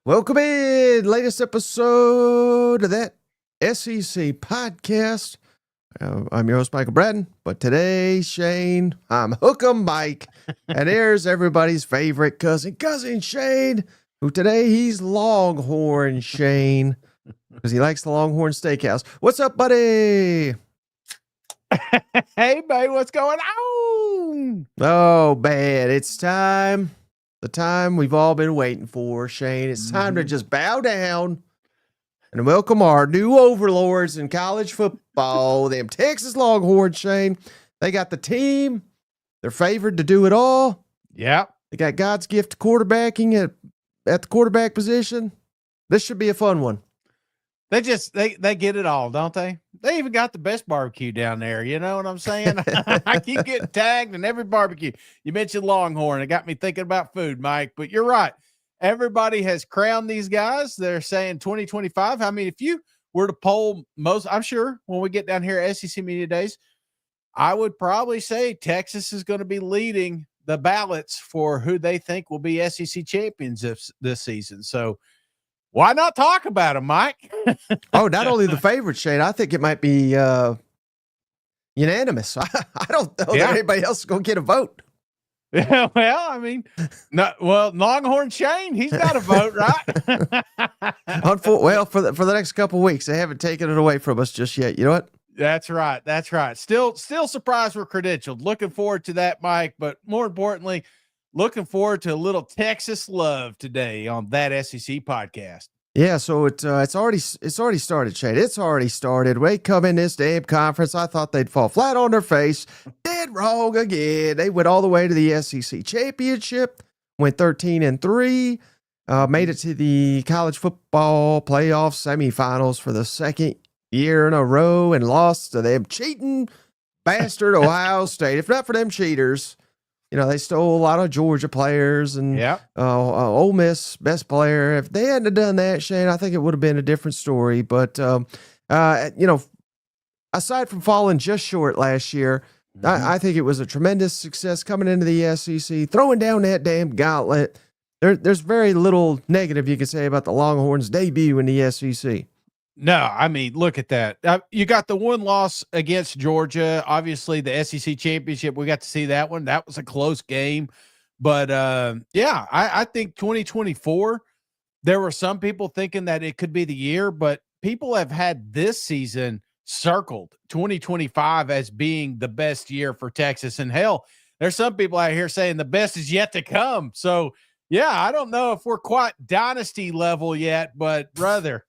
Welcome in, latest episode of that SEC podcast. I'm your host, Michael Bratton, but today, Shane, I'm Hook'em Mike, and there's everybody's favorite cousin Shane, who today he's Longhorn Shane, because he likes the Longhorn Steakhouse. What's up, buddy? Hey, babe, what's going on? Oh, man, it's time. The time we've all been waiting for, Shane. It's time to just bow down and welcome our new overlords in college football, them Texas Longhorns, Shane. They got the team. They're favored to do it all. Yeah. They got God's gift to quarterbacking at the quarterback position. This should be a fun one. They get it all, don't they? They even got the best barbecue down there. You know what I'm saying? I keep getting tagged in every barbecue. You mentioned Longhorn. It got me thinking about food, Mike, but you're right. Everybody has crowned these guys. They're saying 2025. I mean, if you were to poll most, I'm sure when we get down here at SEC Media Days, I would probably say Texas is going to be leading the ballots for who they think will be SEC champions this season. So why not talk about them, Mike? Oh, not only the favorite, Shane. I think it might be unanimous. I don't know that anybody else is going to get a vote. Yeah, well, I mean, Longhorn Shane, he's got a vote, right? Well, for the next couple of weeks, they haven't taken it away from us just yet. You know what? That's right. That's right. Still surprised we're credentialed. Looking forward to that, Mike. But more importantly, looking forward to a little Texas love today on that SEC podcast. Yeah, so it's already started, Shane. It's already started. They come in this damn conference. I thought they'd fall flat on their face. Dead wrong again. They went all the way to the SEC championship, went 13-3, made it to the college football playoff semifinals for the second year in a row, and lost to them cheating bastard Ohio State. If not for them cheaters, they stole a lot of Georgia players and Ole Miss best player. If they hadn't done that, Shane, I think it would have been a different story. But, aside from falling just short last year, I think it was a tremendous success coming into the SEC, throwing down that damn gauntlet. There's very little negative you can say about the Longhorns' debut in the SEC. No, I mean, look at that. You got the one loss against Georgia. Obviously, the SEC championship, we got to see that one. That was a close game. But, I think 2024, there were some people thinking that it could be the year, but people have had this season circled 2025 as being the best year for Texas. And hell, there's some people out here saying the best is yet to come. So, yeah, I don't know if we're quite dynasty level yet, but brother,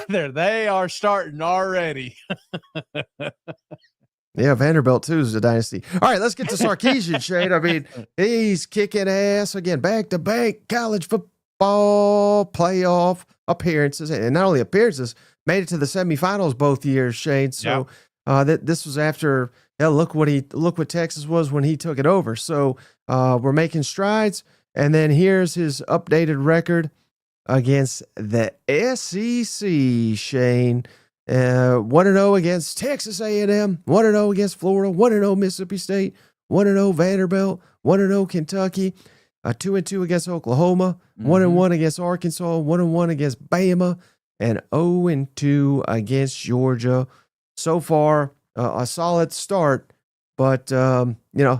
they are starting already. Yeah, Vanderbilt too is a dynasty. All right, let's get to Sarkisian, Shane. I mean, he's kicking ass again, back-to-back college football playoff appearances, and not only appearances, made it to the semifinals both years, Shane. So this was after. Look what Texas was when he took it over. So we're making strides, and then here's his updated record against the SEC, Shane. 1-0 against Texas A&M, 1-0 against Florida, 1-0 Mississippi State, 1-0 Vanderbilt, 1-0 Kentucky, 2-2 against Oklahoma, 1-1 against Arkansas, 1-1 against Bama, and 0-2 against Georgia. So far, a solid start. But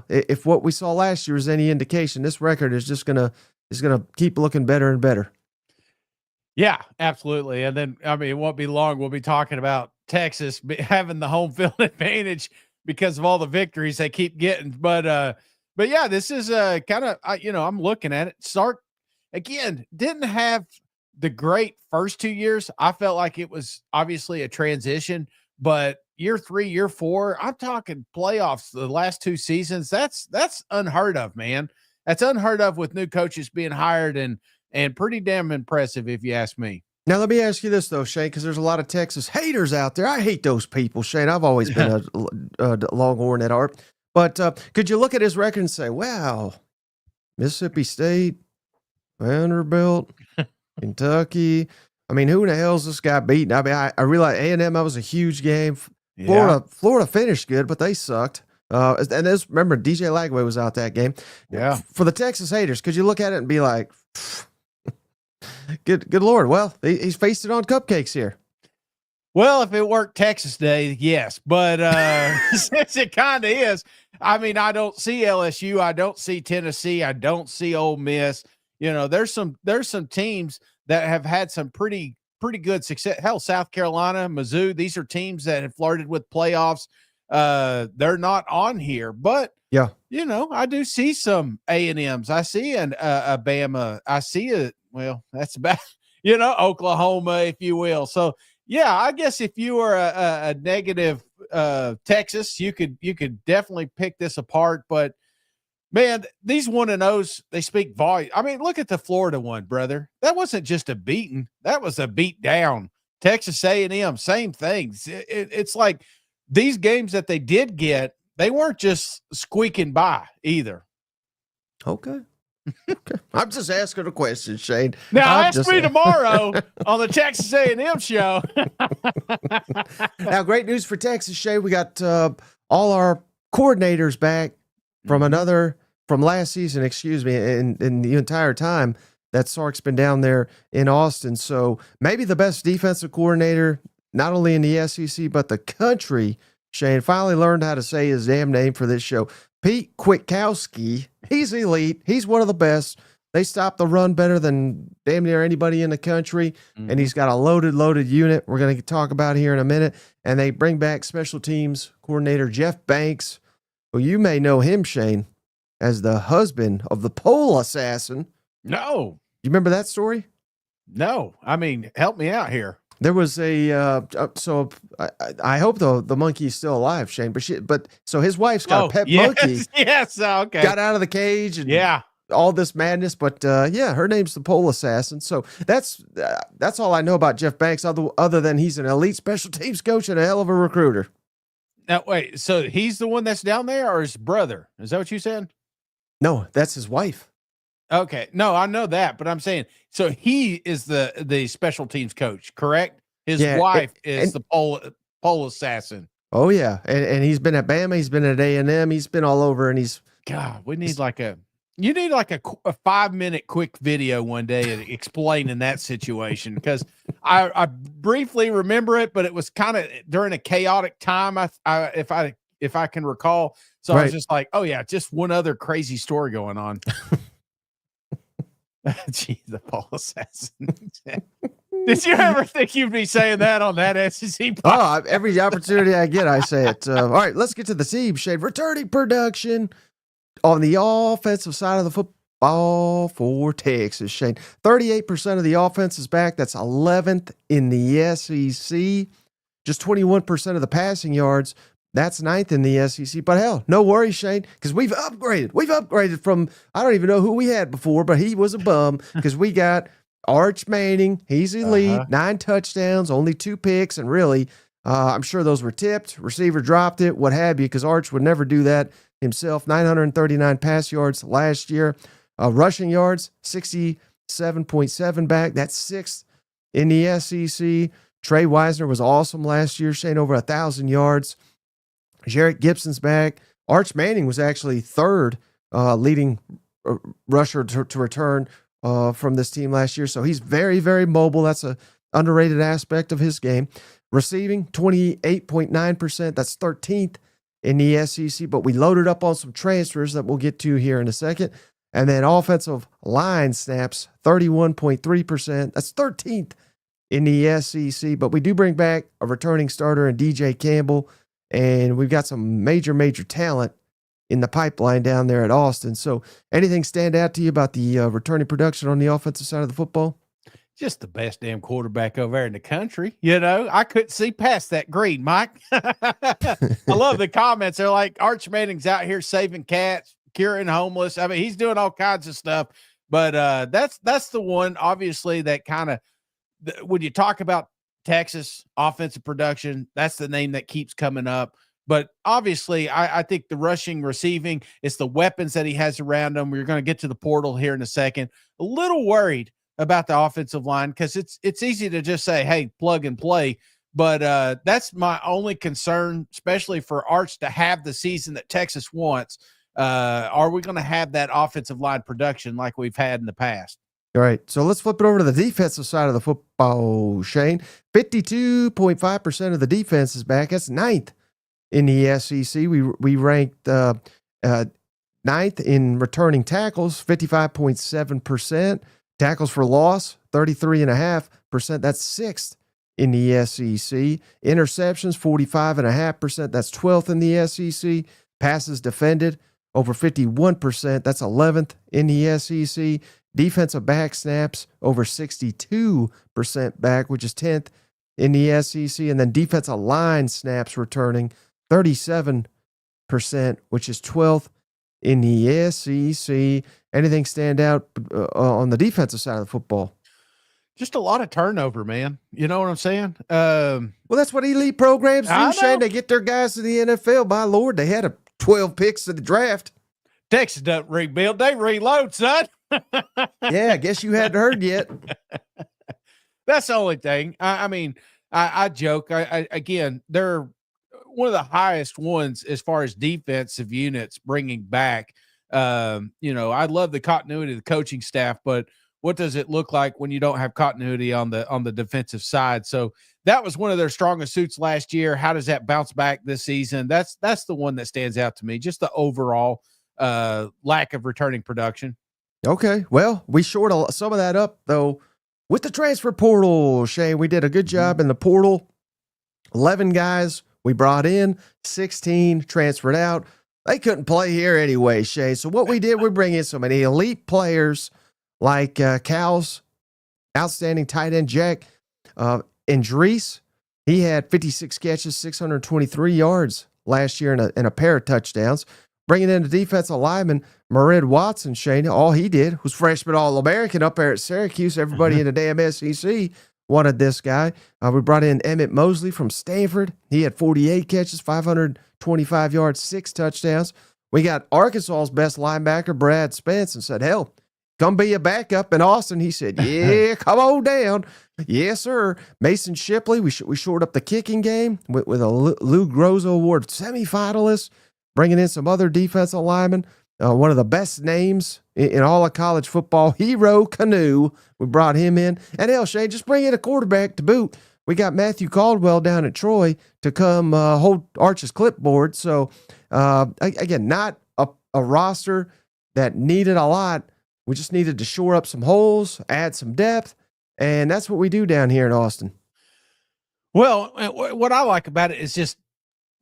if what we saw last year is any indication, this record is just gonna keep looking better and better. Yeah, absolutely. And then, I mean, it won't be long. We'll be talking about Texas having the home field advantage because of all the victories they keep getting. But yeah, this is kind of, I'm looking at it. Sark, again, didn't have the great first 2 years. I felt like it was obviously a transition, but year 3, year 4, I'm talking playoffs the last 2 seasons. That's unheard of, man. That's unheard of with new coaches being hired and pretty damn impressive, if you ask me. Now, let me ask you this, though, Shane, because there's a lot of Texas haters out there. I hate those people, Shane. I've always been a Longhorn at heart. But could you look at his record and say, wow, Mississippi State, Vanderbilt, Kentucky. I mean, who in the hell is this guy beating? I mean, I realize A&M, that was a huge game. Florida finished good, but they sucked. And this, remember, DJ Lagway was out that game. Yeah. For the Texas haters, could you look at it and be like, Good Lord. Well, he's facing on cupcakes here. Well, if it worked Texas Day, yes. But since it kind of is, I mean, I don't see LSU. I don't see Tennessee. I don't see Ole Miss. You know, there's some teams that have had some pretty good success. Hell, South Carolina, Mizzou, these are teams that have flirted with playoffs. They're not on here. But, yeah, you know, I do see some A&Ms. I see a Bama. I see that's about, you know, Oklahoma, if you will. So, yeah, I guess if you were a negative Texas, you could definitely pick this apart. But man, these 1-0s, they speak volume. I mean, look at the Florida one, brother. That wasn't just a beating; that was a beat down. Texas A&M, same things. It's like these games that they did get, they weren't just squeaking by either. Okay. Okay. I'm just asking a question, Shane. Now ask me tomorrow on the Texas A&M show. Now, great news for Texas, Shane. We got all our coordinators back from last season, in the entire time that Sark's been down there in Austin. So maybe the best defensive coordinator, not only in the SEC, but the country. Shane finally learned how to say his damn name for this show. Pete Kwiatkowski. He's elite. He's one of the best. They stop the run better than damn near anybody in the country. Mm-hmm. And he's got a loaded unit we're going to talk about here in a minute. And they bring back special teams coordinator Jeff Banks, who you may know him, Shane, as the husband of the pole assassin. No. You remember that story? No. I mean, help me out here. There was so I hope the monkey's still alive, Shane. But so his wife's got a pet monkey. Yes, okay. Got out of the cage and all this madness. But her name's the pole assassin. So that's all I know about Jeff Banks, other than he's an elite special teams coach and a hell of a recruiter. Now wait, so he's the one that's down there, or his brother? Is that what you said? No, that's his wife. Okay. No, I know that, but I'm saying, so he is the special teams coach, correct? His wife is the pole assassin. Oh yeah. And he's been at Bama. He's been at A&M. He's been all over, and we need you need like a 5-minute quick video one day explaining that situation. Cause I briefly remember it, but it was kind of during a chaotic time. If I can recall. So I was just like, oh yeah, just one other crazy story going on. Gee, the pole assassin. Did you ever think you'd be saying that on that SEC podcast? Oh, every opportunity I get, I say it. All right, let's get to the team, Shane. Returning production on the offensive side of the football for Texas, Shane. 38% of the offense is back. That's 11th in the SEC. Just 21% of the passing yards. That's 9th in the SEC. But hell, no worries, Shane, because we've upgraded. We've upgraded from, I don't even know who we had before, but he was a bum, because we got Arch Manning. He's elite, 9 touchdowns, only 2 picks, and really, I'm sure those were tipped. Receiver dropped it, what have you, because Arch would never do that himself. 939 pass yards last year. Rushing yards, 67.7 back. That's 6th in the SEC. Trey Wisner was awesome last year, Shane, over 1,000 yards. Jarrett Gibson's back. Arch Manning was actually 3rd leading rusher to return from this team last year. So he's very, very mobile. That's an underrated aspect of his game. Receiving, 28.9%. That's 13th in the SEC. But we loaded up on some transfers that we'll get to here in a second. And then offensive line snaps, 31.3%. That's 13th in the SEC. But we do bring back a returning starter in DJ Campbell. And we've got some major talent in the pipeline down there at Austin. So anything stand out to you about the returning production on the offensive side of the football? Just the best damn quarterback over there in the country. You know, I couldn't see past that green, Mike. I love the comments. They're like, Arch Manning's out here saving cats, curing homeless. I mean, he's doing all kinds of stuff. But that's the one, obviously, that kind of, when you talk about Texas offensive production, that's the name that keeps coming up. But obviously, I think the rushing, receiving, it's the weapons that he has around him. We're going to get to the portal here in a second. A little worried about the offensive line, because it's easy to just say, hey, plug and play. But that's my only concern, especially for Arch to have the season that Texas wants. Are we going to have that offensive line production like we've had in the past? All right, so let's flip it over to the defensive side of the football, Shane. 52.5% of the defense is back. That's ninth in the SEC. We ranked ninth in returning tackles, 55.7%. Tackles for loss, 33.5%. That's sixth in the SEC. Interceptions, 45.5%. That's 12th in the SEC. Passes defended, over 51%. That's 11th in the SEC. Defensive back snaps, over 62% back, which is 10th in the SEC. And then defensive line snaps returning, 37%, which is 12th in the SEC. Anything stand out on the defensive side of the football? Just a lot of turnover, man. You know what I'm saying? Well, that's what elite programs do, Shane. They get their guys to the NFL. My Lord, they had 12 picks to the draft. Texas doesn't rebuild. They reload, son. Yeah, I guess you hadn't heard yet. That's the only thing. I joke. Again, they're one of the highest ones as far as defensive units bringing back. I love the continuity of the coaching staff, but what does it look like when you don't have continuity on the defensive side? So that was one of their strongest suits last year. How does that bounce back this season? That's the one that stands out to me. Just the overall lack of returning production. Okay, well, we shored some of that up though with the transfer portal. Shane, we did a good job in the portal. 11 guys we brought in, 16 transferred out. They couldn't play here anyway, Shay. So what we did, we bring in so many elite players like Cal's outstanding tight end Jack Andrees. He had 56 catches, 623 yards last year and a pair of touchdowns. Bringing in the defensive lineman, Merid Watson, Shane. All he did was freshman All-American up there at Syracuse. Everybody in the damn SEC wanted this guy. We brought in Emmett Mosley from Stanford. He had 48 catches, 525 yards, 6 touchdowns. We got Arkansas's best linebacker, Brad Spence, and said, hell, come be a backup in Austin. He said, yeah, come on down. Yes, sir. Mason Shipley, we shored up the kicking game with a Lou Groza Award semifinalist, bringing in some other defensive linemen. One of the best names in all of college football, Hero Canoe. We brought him in. And hell, Shane, just bring in a quarterback to boot. We got Matthew Caldwell down at Troy to come hold Arch's clipboard. So, again, not a roster that needed a lot. We just needed to shore up some holes, add some depth, and that's what we do down here in Austin. Well, what I like about it is just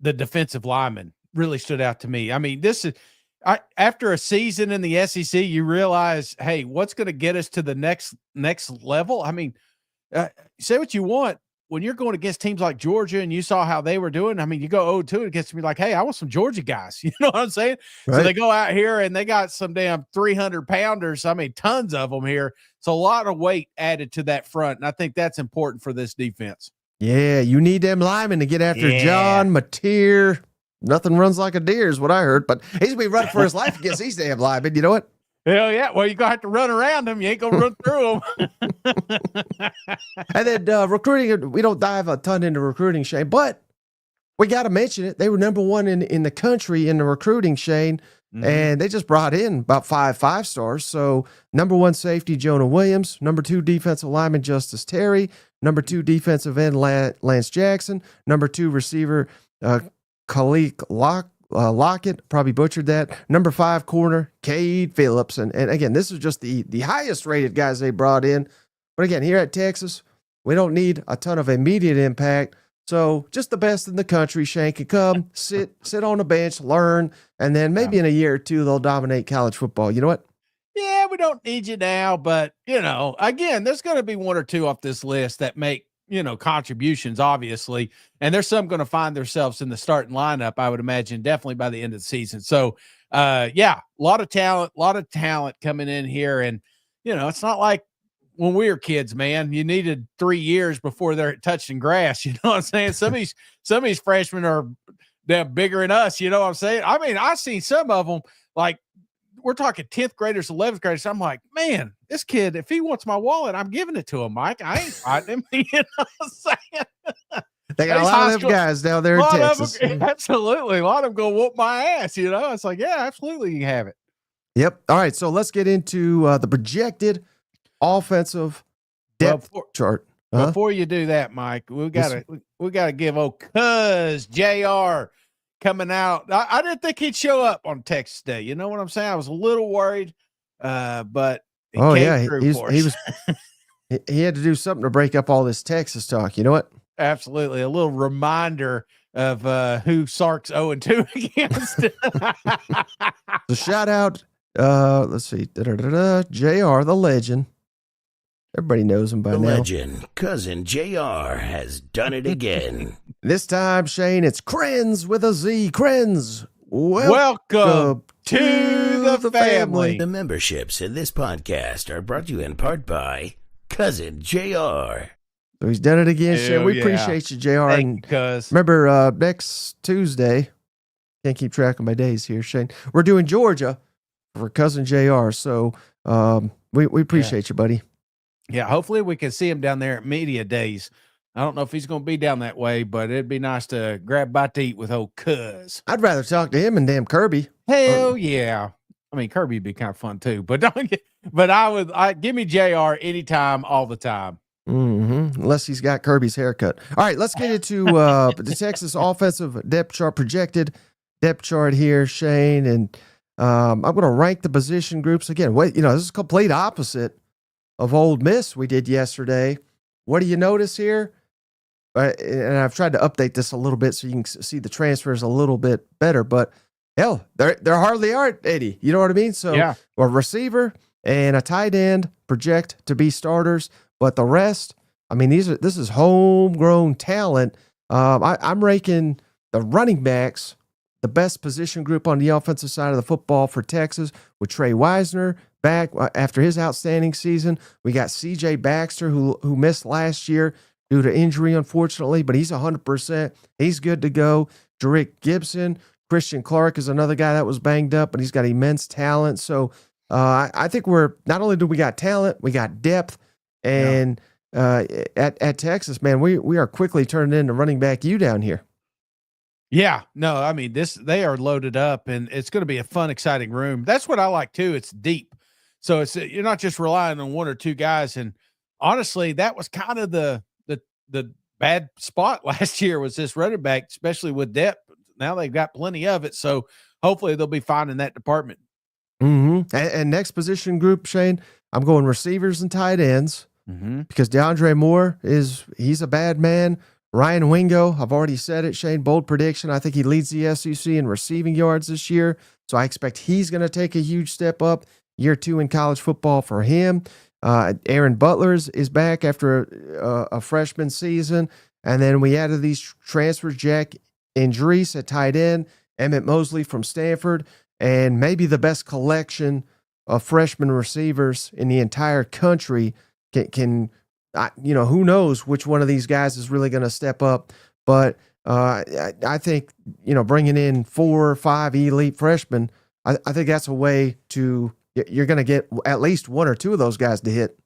the defensive linemen really stood out to me. I mean, this is after a season in the SEC, you realize, hey, what's going to get us to the next level? I mean, say what you want. When you're going against teams like Georgia and you saw how they were doing, I mean, you go 0-2 against me like, hey, I want some Georgia guys. You know what I'm saying? Right. So they go out here and they got some damn 300 pounders. I mean, tons of them here. So a lot of weight added to that front. And I think that's important for this defense. Yeah, you need them linemen to get after John Mateer. Nothing runs like a deer is what I heard, but he's going to be running for his life against these damn linemen. You know what? Hell yeah. Well, you're going to have to run around them. You ain't going to run through them. And then recruiting, we don't dive a ton into recruiting, Shane, but we got to mention it. They were number one in the country in the recruiting, Shane, and they just brought in about 5 stars. So number 1 safety, Jonah Williams, number 2 defensive lineman, Justice Terry, number 2 defensive end, Lance Jackson, number 2 receiver, Khalik Lockett, probably butchered that. Number 5 corner, Cade Phillips. And again, this is just the highest rated guys they brought in. But again, here at Texas, we don't need a ton of immediate impact. So just the best in the country, Shane, can come, sit on the bench, learn, and then maybe in a year or two, they'll dominate college football. You know what? Yeah, we don't need you now, but, again, there's going to be 1 or 2 off this list that make, contributions, obviously. And there's some going to find themselves in the starting lineup, I would imagine, definitely by the end of the season. So, a lot of talent coming in here. And, it's not like when we were kids, man, you needed 3 years before they're touching grass. You know what I'm saying? Some of these freshmen are bigger than us. You know what I'm saying? I mean, I've seen some of them, like, we're talking 10th graders, 11th graders. I'm like, man, this kid, if he wants my wallet, I'm giving it to him, Mike. I ain't fighting him. You know what I'm saying? They got a lot of them guys down there in Texas. Absolutely. A lot of them go whoop my ass, It's like, yeah, absolutely. You can have it. Yep. All right. So let's get into the projected offensive depth chart. Before you do that, Mike, we gotta give old Cuz JR coming out. I didn't think he'd show up on Texas Day. You know what I'm saying? I was a little worried, but he came through for us. He had to do something to break up all this Texas talk. You know what? Absolutely. A little reminder of who Sark's 0-2 against. So shout out, let's see, JR, the legend. Everybody knows him by now. Legend, cousin JR has done it again. This time, Shane, it's Krenz with a Z. Krenz, welcome to the family. The memberships in this podcast are brought to you in part by cousin JR. So he's done it again, Shane. We appreciate you, JR. Thank you, remember, next Tuesday, can't keep track of my days here, Shane. We're doing Georgia for cousin JR. So we appreciate you, buddy. Yeah, hopefully we can see him down there at media days. I don't know if he's going to be down that way, but it'd be nice to grab a bite to eat with old Cuz. I'd rather talk to him and damn Kirby. Hell yeah. I mean, Kirby would be kind of fun too, but give me JR anytime, all the time. Unless he's got Kirby's haircut. All right, let's get into the Texas offensive depth chart, projected depth chart here, Shane. And I'm going to rank the position groups again. This is complete opposite of Ole Miss we did yesterday. What do you notice here? And I've tried to update this a little bit so you can see the transfers a little bit better. But hell, there hardly are, Eddie. You know what I mean? So a receiver and a tight end project to be starters, but the rest, I mean, this is homegrown talent. I'm ranking the running backs the best position group on the offensive side of the football for Texas, with Trey Wisner back after his outstanding season. We got CJ Baxter, who missed last year due to injury, unfortunately, but he's 100%. He's good to go. Jerick Gibson, Christian Clark is another guy that was banged up, but he's got immense talent. So I think not only do we got talent, we got depth. And at Texas, man, we are quickly turning into running back U down here. Yeah, no, I mean, they are loaded up, and it's going to be a fun, exciting room. That's what I like too. It's deep. So you're not just relying on one or two guys. And honestly, that was kind of the bad spot last year, was this running back, especially with depth. Now they've got plenty of it. So hopefully they'll be fine in that department. And next position group, Shane, I'm going receivers and tight ends because DeAndre Moore he's a bad man. Ryan Wingo, I've already said it, Shane, bold prediction. I think he leads the SEC in receiving yards this year. So I expect he's going to take a huge step up. Year 2 in college football for him. Aaron Butler is back after a freshman season. And then we added these transfers, Jack Andrees at tight end, Emmett Mosley from Stanford, and maybe the best collection of freshman receivers in the entire country can who knows which one of these guys is really going to step up. But I think, bringing in 4 or 5 elite freshmen, I think that's a way you're going to get at least 1 or 2 of those guys to hit.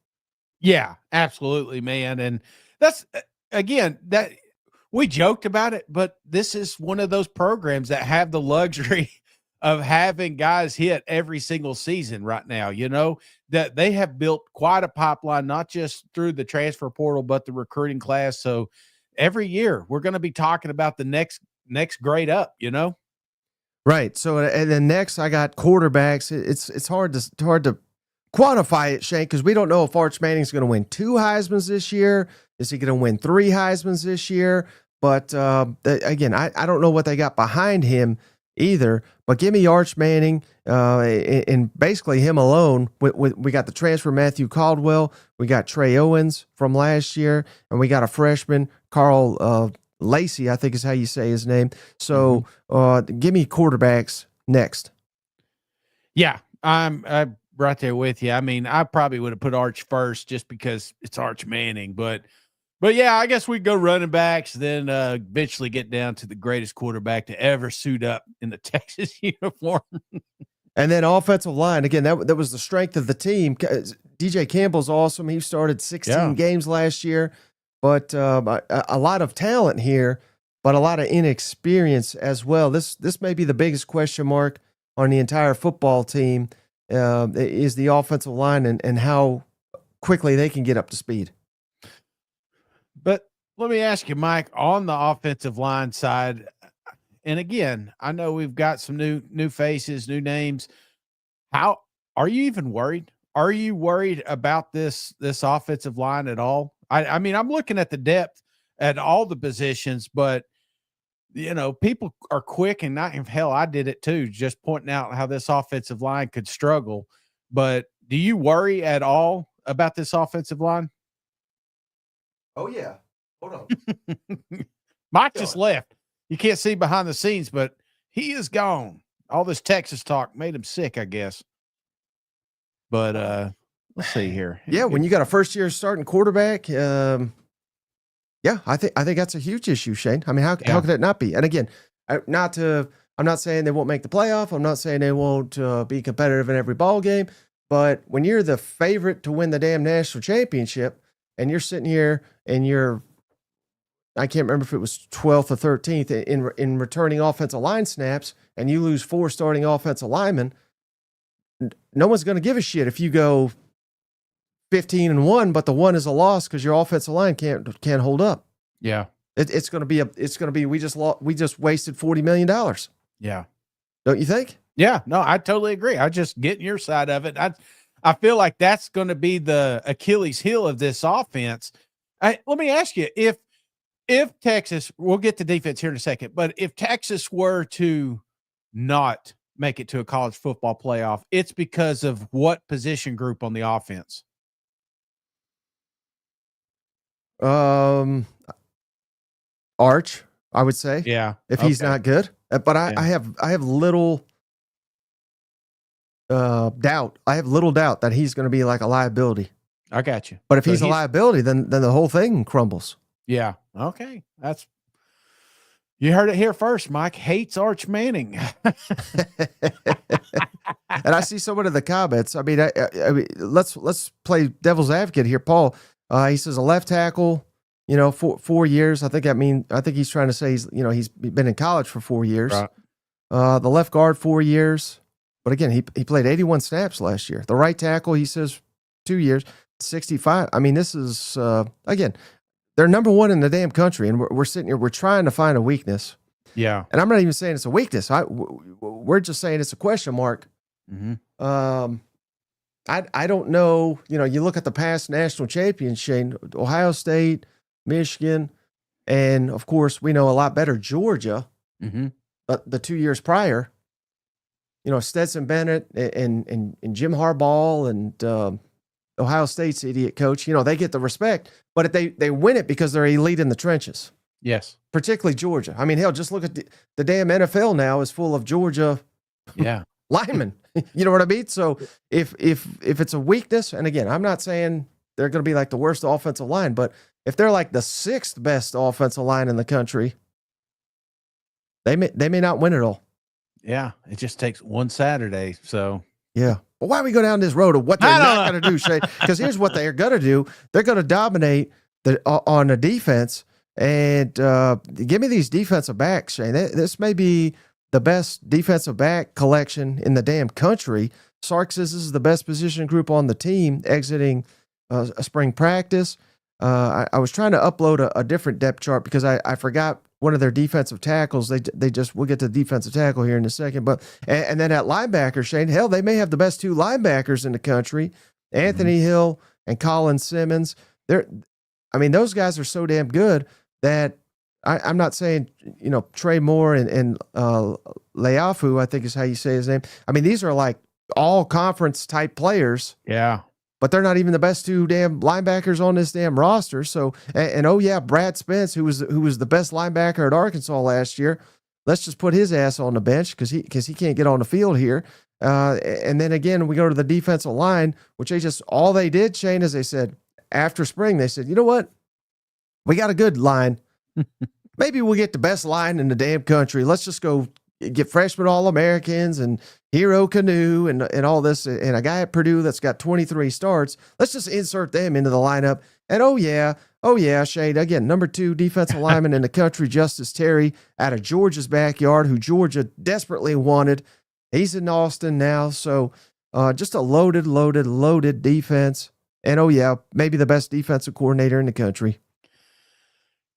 Yeah, absolutely, man. And that's, again, that we joked about it, but this is one of those programs that have the luxury of having guys hit every single season right now, that they have built quite a pipeline, not just through the transfer portal, but the recruiting class. So every year we're going to be talking about the next grade up, Right. So, and then next I got quarterbacks. It's hard to quantify it, Shane, because we don't know if Arch Manning's going to win 2 Heismans this year. Is he going to win 3 Heismans this year? But again, I don't know what they got behind him either. But give me Arch Manning and basically him alone. We got the transfer Matthew Caldwell. We got Trey Owens from last year, and we got a freshman, Carl Lacey, I think is how you say his name. So give me quarterbacks next. Yeah, I'm right there with you. I mean, I probably would have put Arch first just because it's Arch Manning, but yeah, I guess we'd go running backs, then eventually get down to the greatest quarterback to ever suit up in the Texas uniform. And then offensive line, again, that was the strength of the team. DJ Campbell's awesome. He started 16 games last year, but a lot of talent here, but a lot of inexperience as well. This may be the biggest question mark on the entire football team is the offensive line and how quickly they can get up to speed. But let me ask you, Mike, on the offensive line side, and again, I know we've got some new faces, new names. How are you even worried? Are you worried about this offensive line at all? I mean, I'm looking at the depth at all the positions, but people are quick, and not hell, I did it too, just pointing out how this offensive line could struggle. But do you worry at all about this offensive line? Oh yeah. Hold on. Mike just left. You can't see behind the scenes, but he is gone. All this Texas talk made him sick, I guess. But let's see here. Yeah, when you got a first-year starting quarterback, I think that's a huge issue, Shane. I mean, how could it not be? And again, I'm not saying they won't make the playoff. I'm not saying they won't be competitive in every ball game. But when you're the favorite to win the damn national championship, and you're sitting here and I can't remember if it was 12th or 13th in returning offensive line snaps, and you lose 4 starting offensive linemen, no one's going to give a shit if you go 15-1, but the one is a loss because your offensive line can't hold up. Yeah, it's going to be we just wasted $40 million. Yeah, don't you think? Yeah, no, I totally agree. I just getting your side of it. I feel like that's going to be the Achilles heel of this offense. Let me ask you, if Texas, we'll get to defense here in a second, but if Texas were to not make it to a college football playoff, it's because of what position group on the offense? Arch, I would say. Yeah. If he's not good. But I have little doubt. I have little doubt that he's going to be like a liability. I got you. But if he's a liability, then the whole thing crumbles. Yeah. Okay. You heard it here first. Mike hates Arch Manning. And I see someone in the comments. I mean, let's play devil's advocate here. Paul, he says a left tackle, 4 years. I think he's trying to say he's been in college for 4 years. Right. The left guard 4 years, but again, he played 81 snaps last year. The right tackle, he says 2 years, 65. I mean, this is again, they're number one in the damn country, and we're sitting here, we're trying to find a weakness. Yeah, and I'm not even saying it's a weakness. We're just saying it's a question mark. Mm-hmm. I don't know. You look at the past national champions, Shane, Ohio State, Michigan, and of course we know a lot better Georgia. Mm-hmm. But the 2 years prior, Stetson Bennett and Jim Harbaugh and Ohio State's idiot coach, they get the respect, but they win it because they're elite in the trenches. Yes, particularly Georgia. I mean, hell, just look at the damn NFL now is full of Georgia. Yeah. Linemen. You know what I mean? So if it's a weakness, and again, I'm not saying they're going to be like the worst offensive line, but if they're like the 6th best offensive line in the country, they may not win it all. Yeah, it just takes one Saturday. So yeah. Well, why don't we go down this road of what they're not going to do, Shane? Because here's what they're going to do: they're going to dominate on the defense, and give me these defensive backs, Shane. This may be the best defensive back collection in the damn country. Sarkisian is the best position group on the team exiting a spring practice. I was trying to upload a different depth chart because I forgot one of their defensive tackles. We'll get to the defensive tackle here in a second, but and then at linebacker, Shane, hell, they may have the best 2 linebackers in the country, Anthony Hill and Colin Simmons. Those guys are so damn good that I'm not saying, Trey Moore and Leafu, I think is how you say his name. I mean, these are like all conference type players. Yeah. But they're not even the best 2 damn linebackers on this damn roster. So, oh yeah, Brad Spence, who was the best linebacker at Arkansas last year. Let's just put his ass on the bench because he can't get on the field here. And then again, we go to the defensive line, which all they did, Shane, is they said after spring, they said, you know what? We got a good line. Maybe we'll get the best line in the damn country. Let's just go get freshman All-Americans and Hero Canoe and all this, and a guy at Purdue that's got 23 starts. Let's just insert them into the lineup. And oh yeah, Shane, again, number 2 defensive lineman in the country, Justice Terry, out of Georgia's backyard, who Georgia desperately wanted. He's in Austin now, so just a loaded defense. And oh yeah, maybe the best defensive coordinator in the country.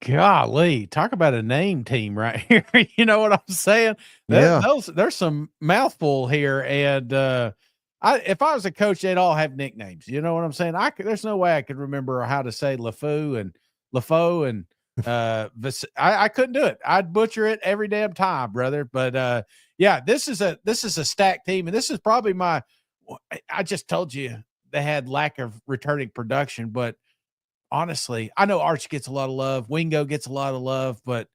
Golly, talk about a name team right here. You know what I'm saying? Yeah. There's some mouthful here. And if I was a coach, they'd all have nicknames. You know what I'm saying? There's no way I could remember how to say LaFoe and I couldn't do it. I'd butcher it every damn time, brother. But yeah, this is a stacked team, and this is probably I just told you they had lack of returning production, but honestly, I know Arch gets a lot of love. Wingo gets a lot of love, but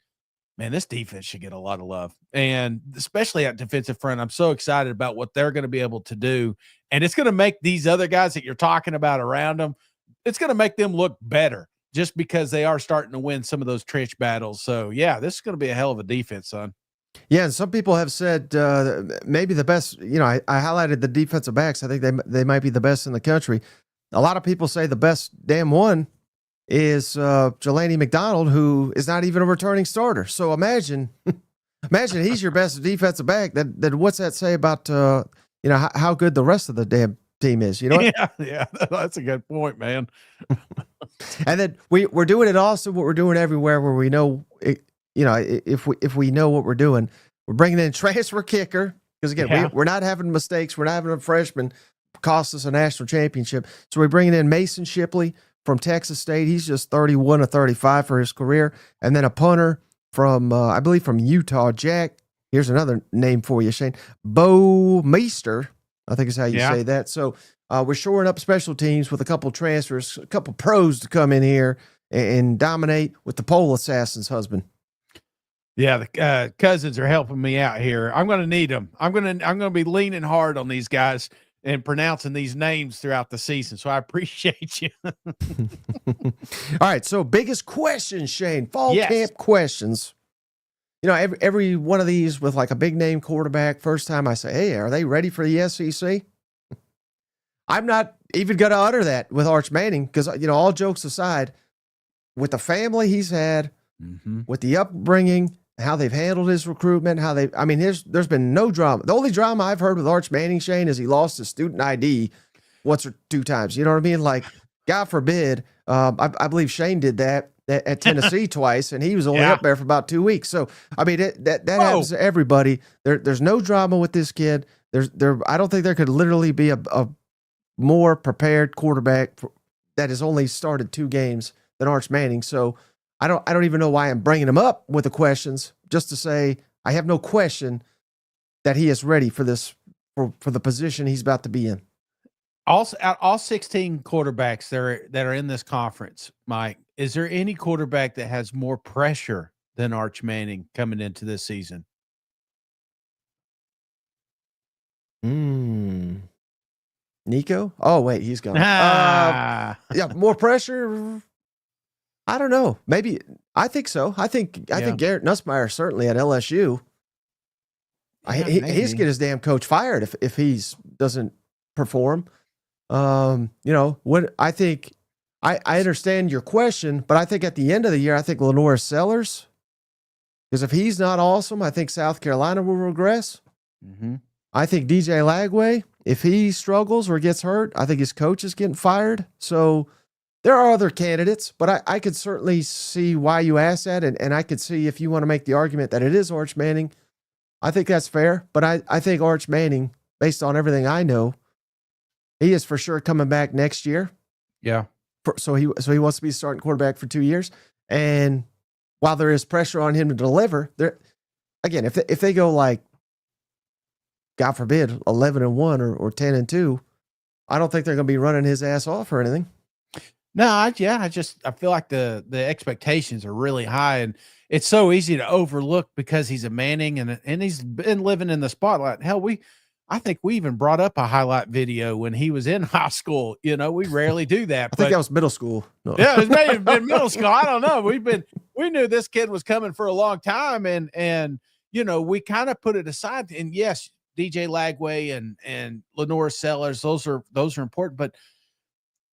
man, this defense should get a lot of love. And especially at defensive front, I'm so excited about what they're going to be able to do. And it's going to make these other guys that you're talking about around them, it's going to make them look better just because they are starting to win some of those trench battles. So yeah, this is going to be a hell of a defense, son. Yeah, and some people have said maybe the best. I highlighted the defensive backs. I think they might be the best in the country. A lot of people say the best damn one is Jelani McDonald, who is not even a returning starter. So imagine he's your best defensive back. Then what's that say about how good the rest of the damn team is? You know what? Yeah, that's a good point, man. And then we're doing it also what we're doing everywhere where we know it, if we know what we're doing. We're bringing in transfer kicker because again we're not having mistakes. We're not having a freshman cost us a national championship. So we're bringing in Mason Shipley from Texas State. He's just 31 or 35 for his career. And then a punter from, I believe from Utah, Jack. Here's another name for you, Shane. Bo Meister, I think is how you say that. So we're shoring up special teams with a couple transfers, a couple pros to come in here and dominate with the pole assassin's husband. Yeah, the cousins are helping me out here. I'm going to need them. I'm going to be leaning hard on these guys and pronouncing these names throughout the season. So I appreciate you. All right. So biggest question, Shane, fall camp questions. Every one of these with like a big name quarterback, first time I say, hey, are they ready for the SEC? I'm not even going to utter that with Arch Manning because, all jokes aside, with the family he's had, with the upbringing, how they've handled his recruitment, there's been no drama. The only drama I've heard with Arch Manning, Shane, is he lost his student ID once or two times. You know what I mean? Like, God forbid, I believe Shane did that at Tennessee twice, and he was only up there for about 2 weeks. So, that happens to everybody. There's no drama with this kid. I don't think there could literally be a more prepared quarterback that has only started 2 games than Arch Manning. So, I don't even know why I'm bringing him up with the questions, just to say I have no question that he is ready for this, for the position he's about to be in. All 16 quarterbacks that are in this conference, Mike, is there any quarterback that has more pressure than Arch Manning coming into this season? Nico? Oh, wait, he's gone. Yeah, more pressure. I don't know. Maybe I think so. I think Garrett Nussmeier certainly at LSU. He's get his damn coach fired if he doesn't perform. What I think I understand your question, but I think at the end of the year, I think Lenore Sellers, because if he's not awesome, I think South Carolina will regress. I think DJ Lagway, if he struggles or gets hurt, I think his coach is getting fired. So there are other candidates, but I could certainly see why you asked that, and I could see if you want to make the argument that it is Arch Manning. I think that's fair, but I think Arch Manning, based on everything I know, he is for sure coming back next year. Yeah. So he wants to be starting quarterback for 2 years, and while there is pressure on him to deliver, again, if they go like, God forbid, 11-1 or 10-2, I don't think they're going to be running his ass off or anything. No, I feel like the expectations are really high, and it's so easy to overlook because he's a Manning and he's been living in the spotlight. Hell, I think we even brought up a highlight video when he was in high school. We rarely do that. I think that was middle school. No. Yeah, it may have been middle school. I don't know. We knew this kid was coming for a long time, and we kind of put it aside. And yes, DJ Lagway and Lenore Sellers, those are important, but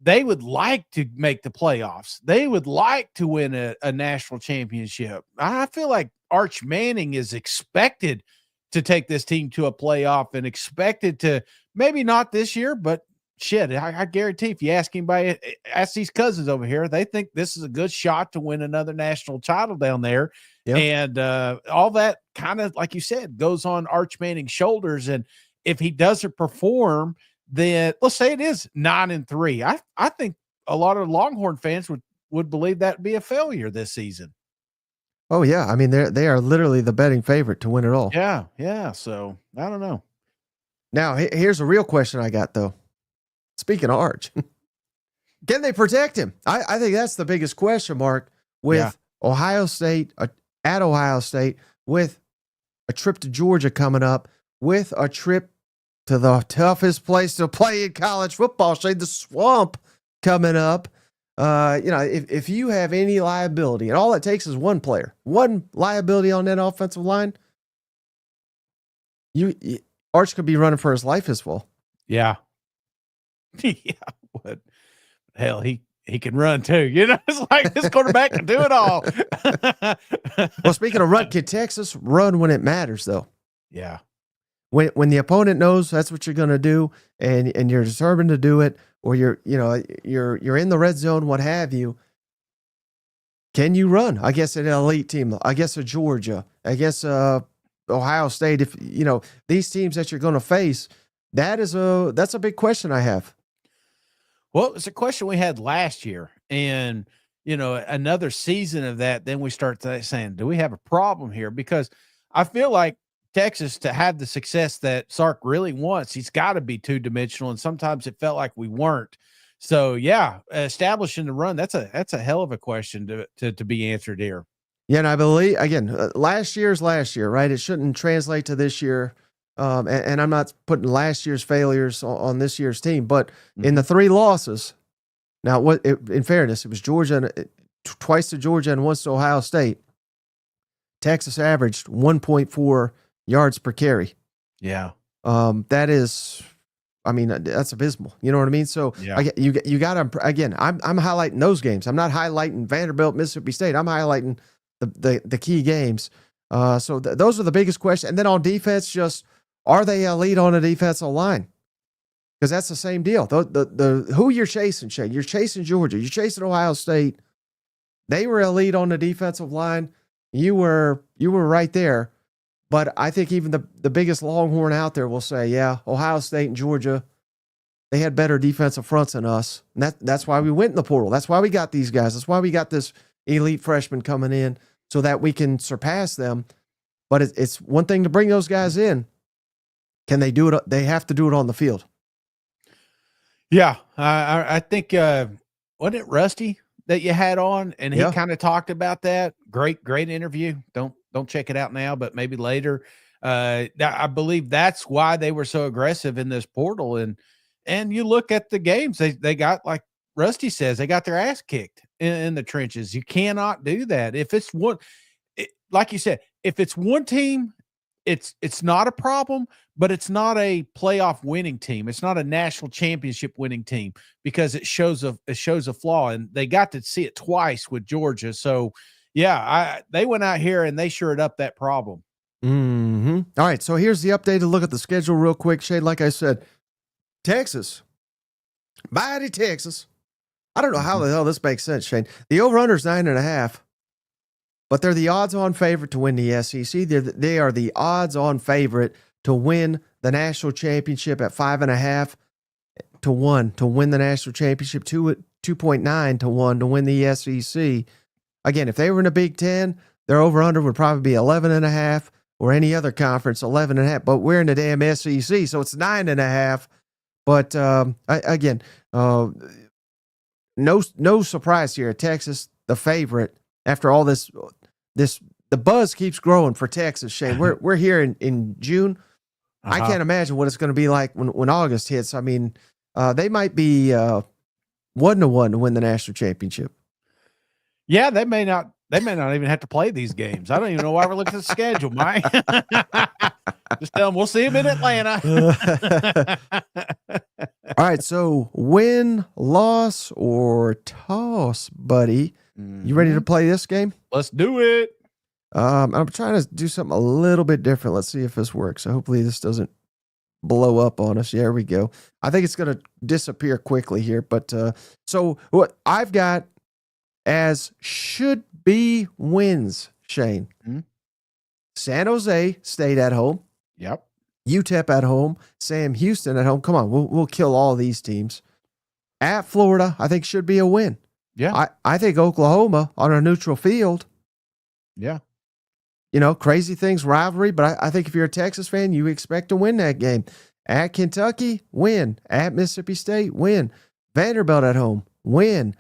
they would like to make the playoffs. They would like to win a national championship. I feel like Arch Manning is expected to take this team to a playoff and expected to, maybe not this year, but shit, I guarantee if you ask anybody, ask these cousins over here, they think this is a good shot to win another national title down there. Yeah. And all that kind of, like you said, goes on Arch Manning's shoulders. And if he doesn't perform, then let's say it is 9-3. I think a lot of Longhorn fans would believe that would be a failure this season. Oh yeah. I mean, they are literally the betting favorite to win it all. Yeah. Yeah. So I don't know. Now, here's a real question I got, though. Speaking of Arch, can they protect him? I think that's the biggest question mark with Ohio State, at Ohio State, with a trip to Georgia coming up, with a trip to the toughest place to play in college football, say the Swamp, coming up. If you have any liability, and all it takes is one player, one liability on that offensive line, Arch could be running for his life as well. Yeah. Yeah. What? Hell, he can run too. It's like this quarterback can do it all. Well, speaking of run, can Texas run when it matters, though? Yeah. When the opponent knows that's what you're going to do, and you're determined to do it, or you're in the red zone, what have you. Can you run? I guess an elite team. I guess a Georgia. I guess Ohio State. If these teams that you're going to face, that's a big question I have. Well, it's a question we had last year, and another season of that. Then we start saying, do we have a problem here? Because I feel like Texas, to have the success that Sark really wants, he's got to be two-dimensional, and sometimes it felt like we weren't. So yeah, establishing the run, that's a hell of a question to be answered here. Yeah, and I believe, again, last year's last year, right? It shouldn't translate to this year. And I'm not putting last year's failures on this year's team, but in the 3 losses, now in fairness, it was Georgia, twice to Georgia and once to Ohio State. Texas averaged 1.4 yards per carry. Yeah. That is, that's abysmal. You know what I mean? So you got to, again, I'm highlighting those games. I'm not highlighting Vanderbilt, Mississippi State. I'm highlighting the key games. So those are the biggest questions. And then on defense, just, are they elite on a defensive line? Because that's the same deal. Who you're chasing, Shane? You're chasing Georgia. You're chasing Ohio State. They were elite on the defensive line. You were right there. But I think even the biggest Longhorn out there will say, yeah, Ohio State and Georgia, they had better defensive fronts than us. And that's why we went in the portal. That's why we got these guys. That's why we got this elite freshman coming in, so that we can surpass them. But it's one thing to bring those guys in. Can they do it? They have to do it on the field. Yeah. I think, wasn't it Rusty that you had on? And he kind of talked about that. Great interview. Don't check it out now, but maybe later. I believe that's why they were so aggressive in this portal. And you look at the games, they got, like Rusty says, they got their ass kicked in the trenches. You cannot do that. If it's like you said, if it's one team, it's not a problem, but it's not a playoff winning team. It's not a national championship winning team, because it shows a flaw, and they got to see it twice with Georgia. So yeah, they went out here and they shored up that problem. Mm-hmm. All right. So here's the updated look at the schedule real quick, Shade. Like I said, Texas, mighty Texas. I don't know how the hell this makes sense, Shane. The over-under is 9.5. But they're the odds-on favorite to win the SEC. They are the odds-on favorite to win the national championship at 5.5 to 1 to win the national championship, 2.9 to 1 to win the SEC. Again, if they were in the Big Ten, their over-under would probably be 11.5, or any other conference 11.5. But we're in the damn SEC, so it's 9.5. But again, no surprise here. Texas, the favorite. After all this, the buzz keeps growing for Texas, Shane. We're here in June. I can't imagine what it's going to be like when August hits. I mean, they might be 1-1 to win the national championship. Yeah, they may not even have to play these games. I don't even know why we're looking at the schedule, Mike. Just tell them we'll see them in Atlanta. All right, so win, loss, or toss, buddy. You ready to play this game? Let's do it. I'm trying to do something a little bit different. Let's see if this works. So hopefully this doesn't blow up on us. There we go. I think it's going to disappear quickly here. But so what I've got as should be wins, Shane. Mm-hmm. San Jose State at home. Yep. UTEP at home. Sam Houston at home. Come on, we'll kill all these teams. At Florida, I think should be a win. Yeah. I think Oklahoma on a neutral field. Yeah. You know, crazy things, rivalry, but I think if you're a Texas fan, you expect to win that game. At Kentucky, win. At Mississippi State, win. Vanderbilt at home, win.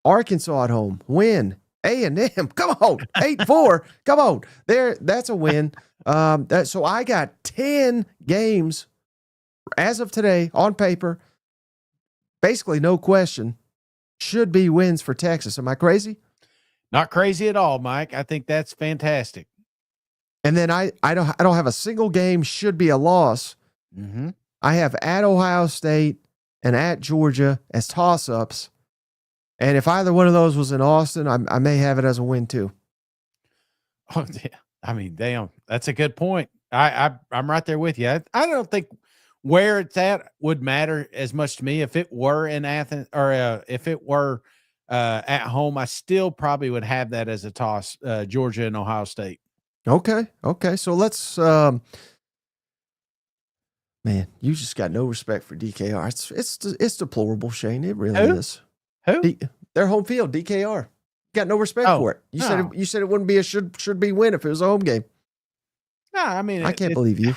Arkansas at home, win. A&M, come on, 8-4, come on. That's a win. So I got 10 games as of today on paper, basically no question, should be wins for Texas. Am I crazy? Not crazy at all, Mike. I think that's fantastic. And then I don't have a single game should be a loss. Mm-hmm. I have at Ohio State and at Georgia as toss-ups. And if either one of those was in Austin, I may have it as a win too. Oh, yeah. I mean, damn, that's a good point. I'm right there with you. I don't think where it's at would matter as much to me. If it were in Athens or if it were at home, I still probably would have that as a toss, Georgia and Ohio State. Okay. So let's, man, you just got no respect for DKR. It's deplorable, Shane. It really is. Who? Their home field, DKR. Got no respect for it. You said it wouldn't be a should be win if it was a home game. No, I mean, I can't believe you.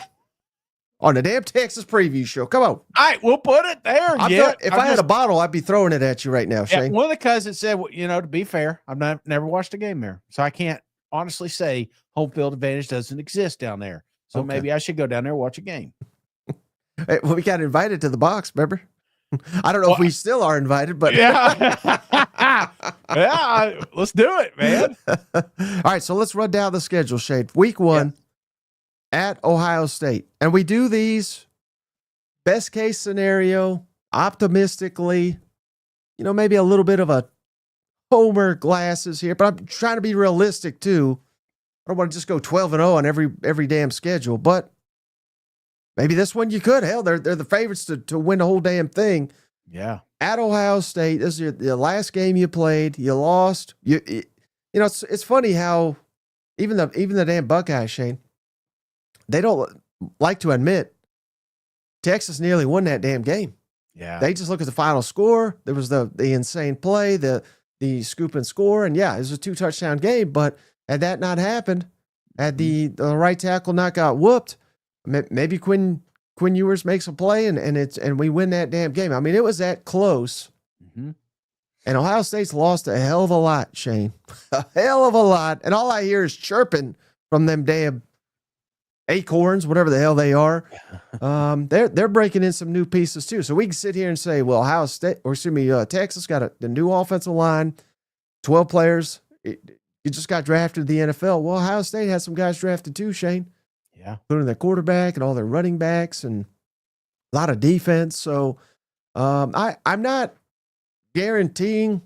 On the damn Texas preview show. Come on. All right, we'll put it there. If I had a bottle, I'd be throwing it at you right now, Shane. One of the cousins said, well, you know, to be fair, I've never watched a game there. So I can't honestly say home field advantage doesn't exist down there. So maybe I should go down there and watch a game. Hey, well, we got invited to the box, remember? I don't know if we still are invited, but yeah. Yeah, let's do it, man. All right, so let's run down the schedule, Shane. Week 1 at Ohio State. And we do these best case scenario, optimistically, you know, maybe a little bit of a homer glasses here, but I'm trying to be realistic too. I don't want to just go 12-0 on every damn schedule, but maybe this one you could. Hell, they're the favorites to win the whole damn thing. Yeah. At Ohio State, this is the last game you played. You lost. You know, it's funny how even the damn Buckeyes, Shane, they don't like to admit Texas nearly won that damn game. Yeah. They just look at the final score. There was the insane play, the scoop and score, and yeah, it was a 2-touchdown game. But had that not happened, had the right tackle not got whooped, maybe Quinn Ewers makes a play and we win that damn game. I mean, it was that close. Mm-hmm. And Ohio State's lost a hell of a lot, Shane. A hell of a lot. And all I hear is chirping from them damn acorns, whatever the hell they are. They're breaking in some new pieces too. So we can sit here and say, well, Ohio State, or excuse me, Texas got the new offensive line, 12 players. You just got drafted to the NFL. Well, Ohio State had some guys drafted too, Shane. Yeah. Including their quarterback and all their running backs and a lot of defense. So I'm not guaranteeing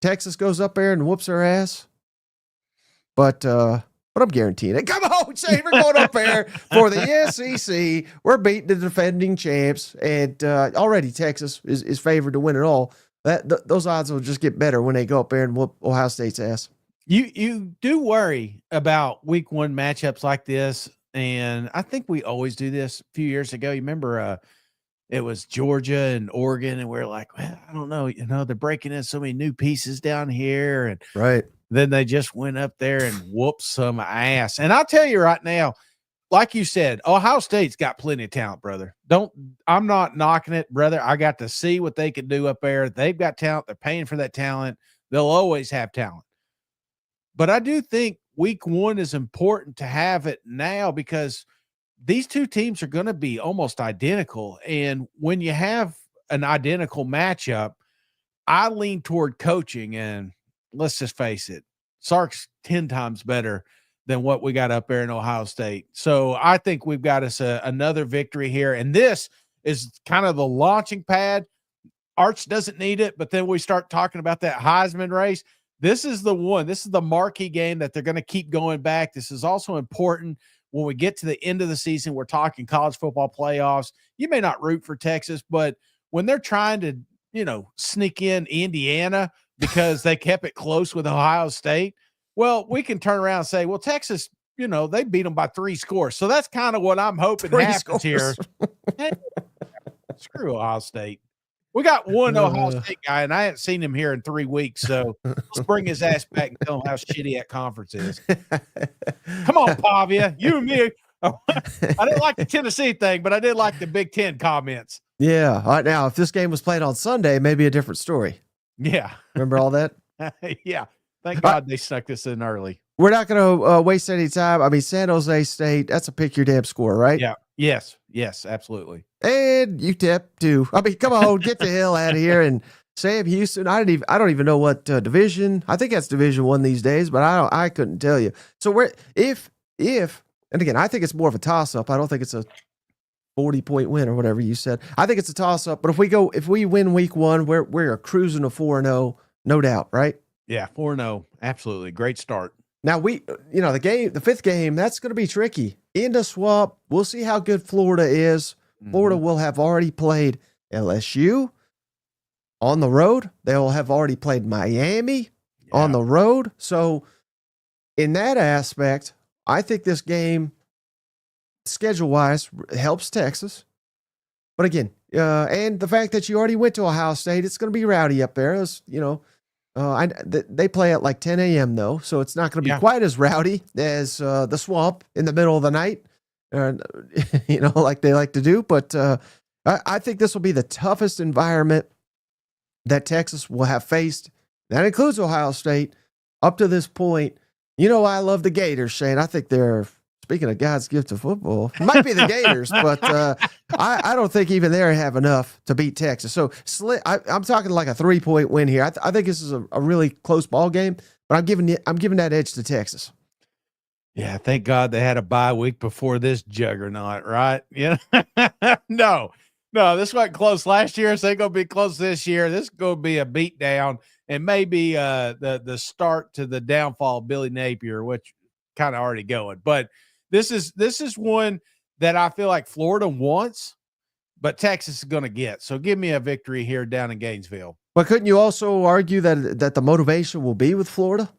Texas goes up there and whoops their ass. But I'm guaranteeing it. Come on, Shane, we're going up there for the SEC. We're beating the defending champs. And already Texas is favored to win it all. Those odds will just get better when they go up there and whoop Ohio State's ass. You do worry about week 1 matchups like this. And I think we always do this. A few years ago, you remember it was Georgia and Oregon, and we're like, well, I don't know, you know, they're breaking in so many new pieces down here. And right. Then they just went up there and whooped some ass. And I'll tell you right now, like you said, Ohio State's got plenty of talent, brother. I'm not knocking it, brother. I got to see what they can do up there. They've got talent. They're paying for that talent. They'll always have talent. But I do think week 1 is important to have it now because these two teams are going to be almost identical. And when you have an identical matchup, I lean toward coaching. And let's just face it, Sark's 10 times better than what we got up there in Ohio State. So I think we've got us another victory here. And this is kind of the launching pad. Arch doesn't need it, but then we start talking about that Heisman race. This is the one. This is the marquee game that they're going to keep going back. This is also important when we get to the end of the season, we're talking college football playoffs. You may not root for Texas, but when they're trying to, sneak in Indiana because they kept it close with Ohio State, well, we can turn around and say, well, Texas, they beat them by 3 scores. So that's kind of what I'm hoping happens here. Hey, screw Ohio State. We got one Ohio State guy, and I haven't seen him here in 3 weeks. So let's bring his ass back and tell him how shitty that conference is. Come on, Pavia. You and me. I didn't like the Tennessee thing, but I did like the Big Ten comments. Yeah. All right. Now, if this game was played on Sunday, maybe a different story. Yeah. Remember all that? Yeah. Thank God they snuck this in early. We're not going to waste any time. I mean, San Jose State, that's a pick your damn score, right? Yeah. Yes. Yes, absolutely. And UTEP too. I mean, come on, get the hell out of here. And Sam Houston, I don't even know what division. I think that's Division 1 these days, but I couldn't tell you. So if and again, I think it's more of a toss up. I don't think it's a 40-point win or whatever you said. I think it's a toss up. But if we win week 1, we're cruising to 4-0, no doubt, right? Yeah, 4-0, absolutely, great start. Now the 5th game, that's going to be tricky. In the swamp, we'll see how good Florida is. Florida will have already played LSU on the road. They'll have already played Miami on the road. So in that aspect, I think this game, schedule-wise, helps Texas. But again, and the fact that you already went to Ohio State, it's going to be rowdy up there. They play at like 10 a.m. though, so it's not going to be quite as rowdy as the swamp in the middle of the night, like they like to do. But I think this will be the toughest environment that Texas will have faced. That includes Ohio State up to this point. I love the Gators, Shane. I think they're, speaking of God's gift to football, it might be the Gators, but I don't think even they have enough to beat Texas. So I'm talking like a 3-point win here. I think this is a really close ball game, but I'm giving that edge to Texas. Yeah, thank God they had a bye week before this juggernaut, right? No, this wasn't close last year, so it's going to be close this year. This is going to be a beatdown, and maybe the start to the downfall of Billy Napier, which kind of already going. But this is one that I feel like Florida wants, but Texas is going to get. So give me a victory here down in Gainesville. But couldn't you also argue that the motivation will be with Florida?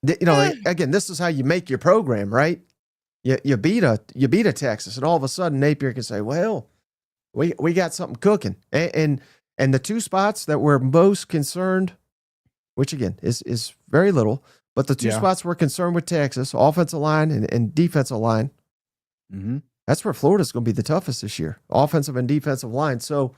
Again, this is how you make your program, right? You beat a Texas, and all of a sudden Napier can say, "Well, we got something cooking." And the 2 spots that we're most concerned, which again is very little, but the 2 spots we're concerned with Texas, offensive line and defensive line. Mm-hmm. That's where Florida's going to be the toughest this year, offensive and defensive line. So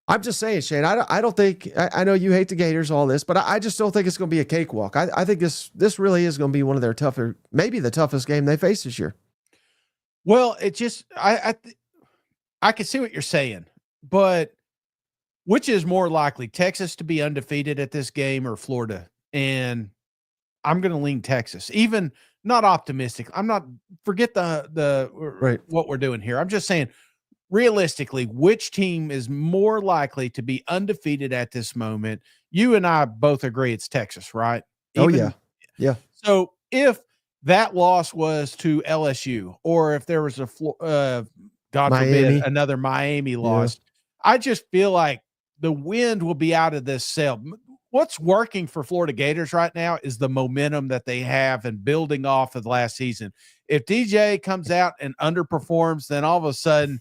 I'm just saying, Shane, I don't think, I know you hate the Gators, all this, but I just don't think it's going to be a cakewalk. I think this really is going to be one of their tougher, maybe the toughest game they face this year. Well, it just, I can see what you're saying, but which is more likely, Texas to be undefeated at this game or Florida? And I'm going to lean Texas, even not optimistic. I'm not, forget the right. What we're doing here. I'm just saying, realistically, which team is more likely to be undefeated at this moment? You and I both agree it's Texas, right? Yeah. So if that loss was to LSU, or if there was God forbid, another Miami loss, I just feel like the wind will be out of this sail. What's working for Florida Gators right now is the momentum that they have and building off of the last season. If DJ comes out and underperforms, then all of a sudden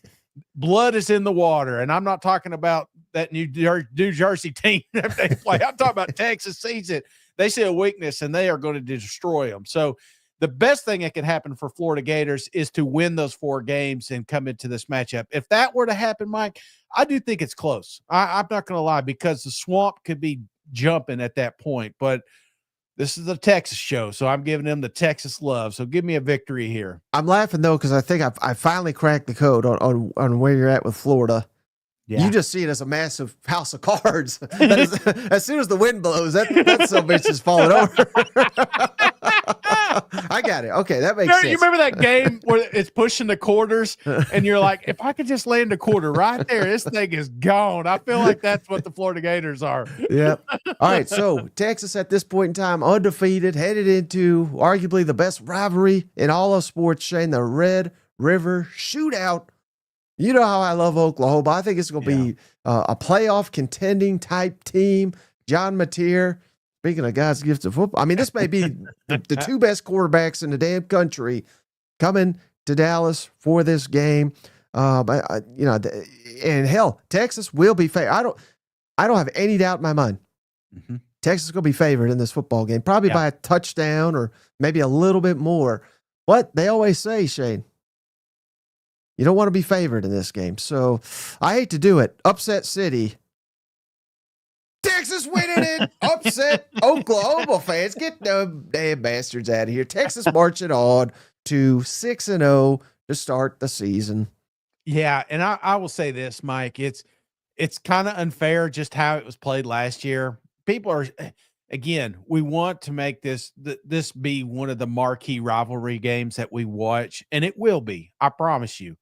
blood is in the water. And I'm not talking about that New Jersey team that they play. I'm talking about Texas sees it. They see a weakness and they are going to destroy them. So the best thing that can happen for Florida Gators is to win those 4 games and come into this matchup. If that were to happen, Mike, I do think it's close. I'm not going to lie, because the swamp could be jumping at that point, but this is a Texas show, so I'm giving them the Texas love. So give me a victory here. I'm laughing though, because I think I finally cracked the code on where you're at with Florida. Yeah. You just see it as a massive house of cards. As soon as the wind blows, that some bitch is falling over. I got it. Okay, that makes You sense. remember that game where it's pushing the quarters and you're like, if I could just land a quarter right there, this thing is gone. I feel like that's what the Florida Gators are. Yep. All right. So Texas at this point in time, undefeated, headed into arguably the best rivalry in all of sports, Shane, the Red River Shootout. You know how I love Oklahoma. I think it's going to be a playoff contending type team. John Mateer, speaking of God's gift of football, I mean, this may be the two best quarterbacks in the damn country coming to Dallas for this game. But and hell, Texas will be favored. I don't have any doubt in my mind. Mm-hmm. Texas is going to be favored in this football game, probably by a touchdown or maybe a little bit more. But they always say, Shane, you don't want to be favored in this game. So I hate to do it. Upset City. Texas winning it. Upset Oklahoma fans. Get them damn bastards out of here. Texas marching on to 6-0 to start the season. Yeah, and I will say this, Mike. It's kind of unfair just how it was played last year. People are, again, we want to make this be one of the marquee rivalry games that we watch, and it will be. I promise you.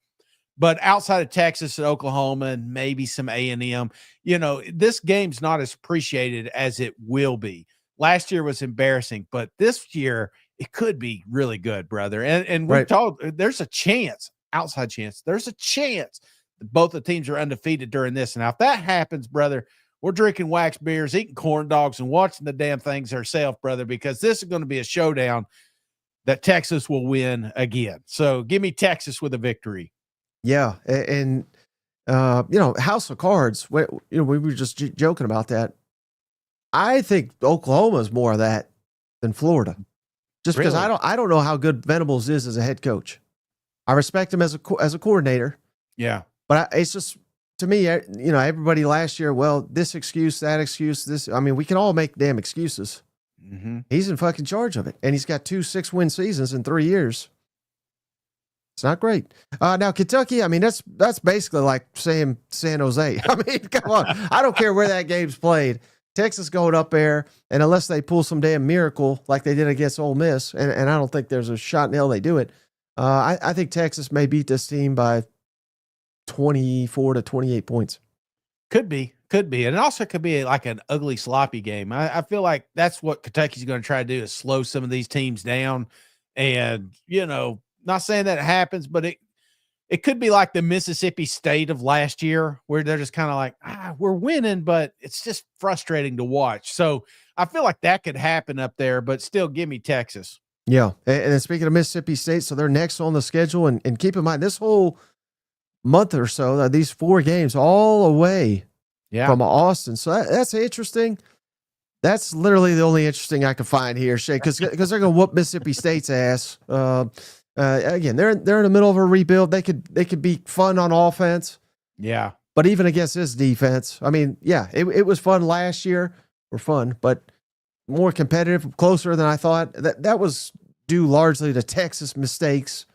But outside of Texas and Oklahoma and maybe some A&M, this game's not as appreciated as it will be. Last year was embarrassing, but this year it could be really good, brother. And we're told there's a chance, outside chance, there's a chance that both the teams are undefeated during this. And now if that happens, brother, we're drinking wax beers, eating corn dogs, and watching the damn things ourselves, brother, because this is going to be a showdown that Texas will win again. So give me Texas with a victory. Yeah, and House of Cards. We were just joking about that. I think Oklahoma is more of that than Florida, just because I don't know how good Venables is as a head coach. I respect him as a coordinator. Yeah, but it's just to me, everybody last year. Well, this excuse, that excuse, this. I mean, we can all make damn excuses. Mm-hmm. He's in fucking charge of it, and he's got 2 6-win seasons in 3 years. It's not great. Now Kentucky, I mean, that's basically like saying San Jose. I mean, come on. I don't care where that game's played. Texas going up there, and unless they pull some damn miracle like they did against Ole Miss, and I don't think there's a shot in hell they do it. I think Texas may beat this team by 24 to 28 points. Could be. And it also could be like an ugly, sloppy game. I feel like that's what Kentucky's going to try to do is slow some of these teams down. And, not saying that it happens, but it could be like the Mississippi State of last year where they're just kind of like, we're winning, but it's just frustrating to watch. So I feel like that could happen up there, but still give me Texas. Yeah. And then speaking of Mississippi State, so they're next on the schedule. And keep in mind, this whole month or so, these 4 games all away from Austin. So that's interesting. That's literally the only interesting I can find here, Shay, because they're going to whoop Mississippi State's ass. Again, they're in the middle of a rebuild. They could be fun on offense. Yeah. But even against this defense, I mean, it was fun last year. But more competitive, closer than I thought. That was due largely to Texas mistakes.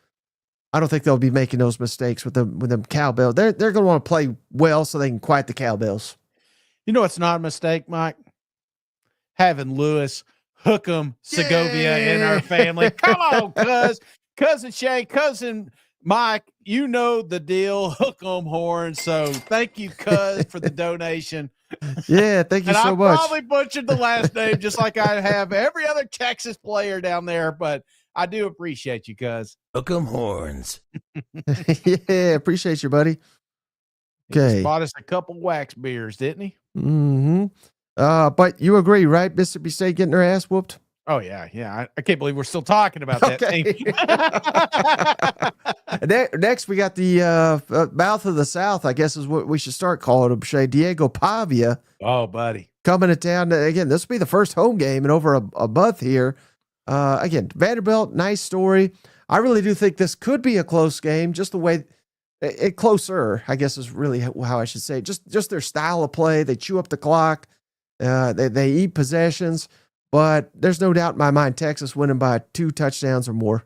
I don't think they'll be making those mistakes with them cowbells. They're going to want to play well so they can quiet the cowbells. You know it's not a mistake, Mike? Having Lewis, Hookem, Segovia in our family. Come on, cousin Shay, cousin Mike, you know the deal. Hookem horns. So thank you, cuz, for the donation. Yeah, thank you so much. I probably butchered the last name just like I have every other Texas player down there, but I do appreciate you, cuz. Hookem horns. Yeah, appreciate you, buddy. Okay. He bought us a couple wax beers, didn't he? Mm-hmm. But you agree, right? Mississippi State getting their ass whooped? Oh, yeah. I can't believe we're still talking about that team. Next, we got the mouth of the South, I guess is what we should start calling him, Shay. Diego Pavia. Oh, buddy. Coming to town. Again, this will be the first home game in over a month here. Again, Vanderbilt, nice story. I really do think this could be a close game, just the way it closer, I guess is really how I should say it. Just their style of play. They chew up the clock. They eat possessions. But there's no doubt in my mind Texas winning by 2 touchdowns or more.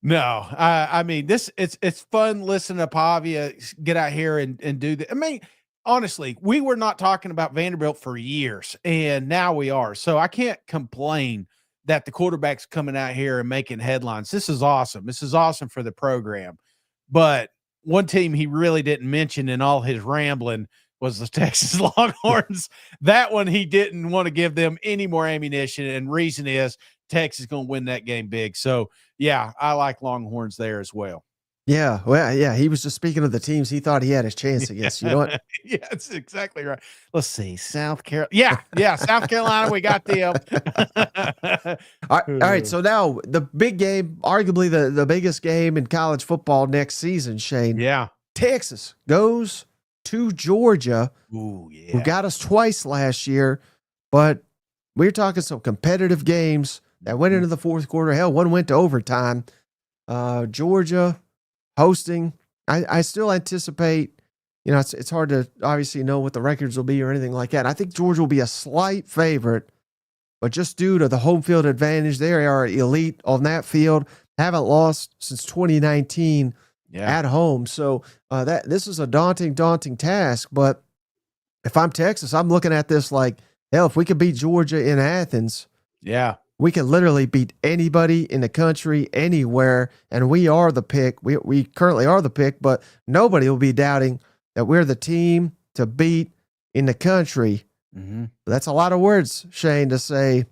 No, I mean, it's fun listening to Pavia get out here and do that. I mean, honestly, we were not talking about Vanderbilt for years, and now we are. So I can't complain that the quarterback's coming out here and making headlines. This is awesome. This is awesome for the program. But one team he really didn't mention in all his rambling was the Texas Longhorns. That one he didn't want to give them any more ammunition, and reason is Texas is going to win that game big. So, yeah, I like Longhorns there as well. Yeah, well, yeah, he was just speaking of the teams he thought he had his chance against. You know what? Yeah, that's exactly right. Let's see, South Carolina. Yeah, South Carolina, we got them. All right, so now the big game, arguably the biggest game in college football next season, Shane. Yeah. Texas goes to Georgia, Ooh, yeah. who got us twice last year, but we're talking some competitive games that went into the fourth quarter. Hell, one went to overtime. Georgia hosting. I still anticipate, it's hard to obviously know what the records will be or anything like that. I think Georgia will be a slight favorite, but just due to the home field advantage, they are elite on that field. Haven't lost since 2019 at home. So this is a daunting task. But if I'm Texas, I'm looking at this like, hell, if we could beat Georgia in Athens, we can literally beat anybody in the country, anywhere, and we are the pick. We currently are the pick, but nobody will be doubting that we're the team to beat in the country. Mm-hmm. That's a lot of words, Shane, to say.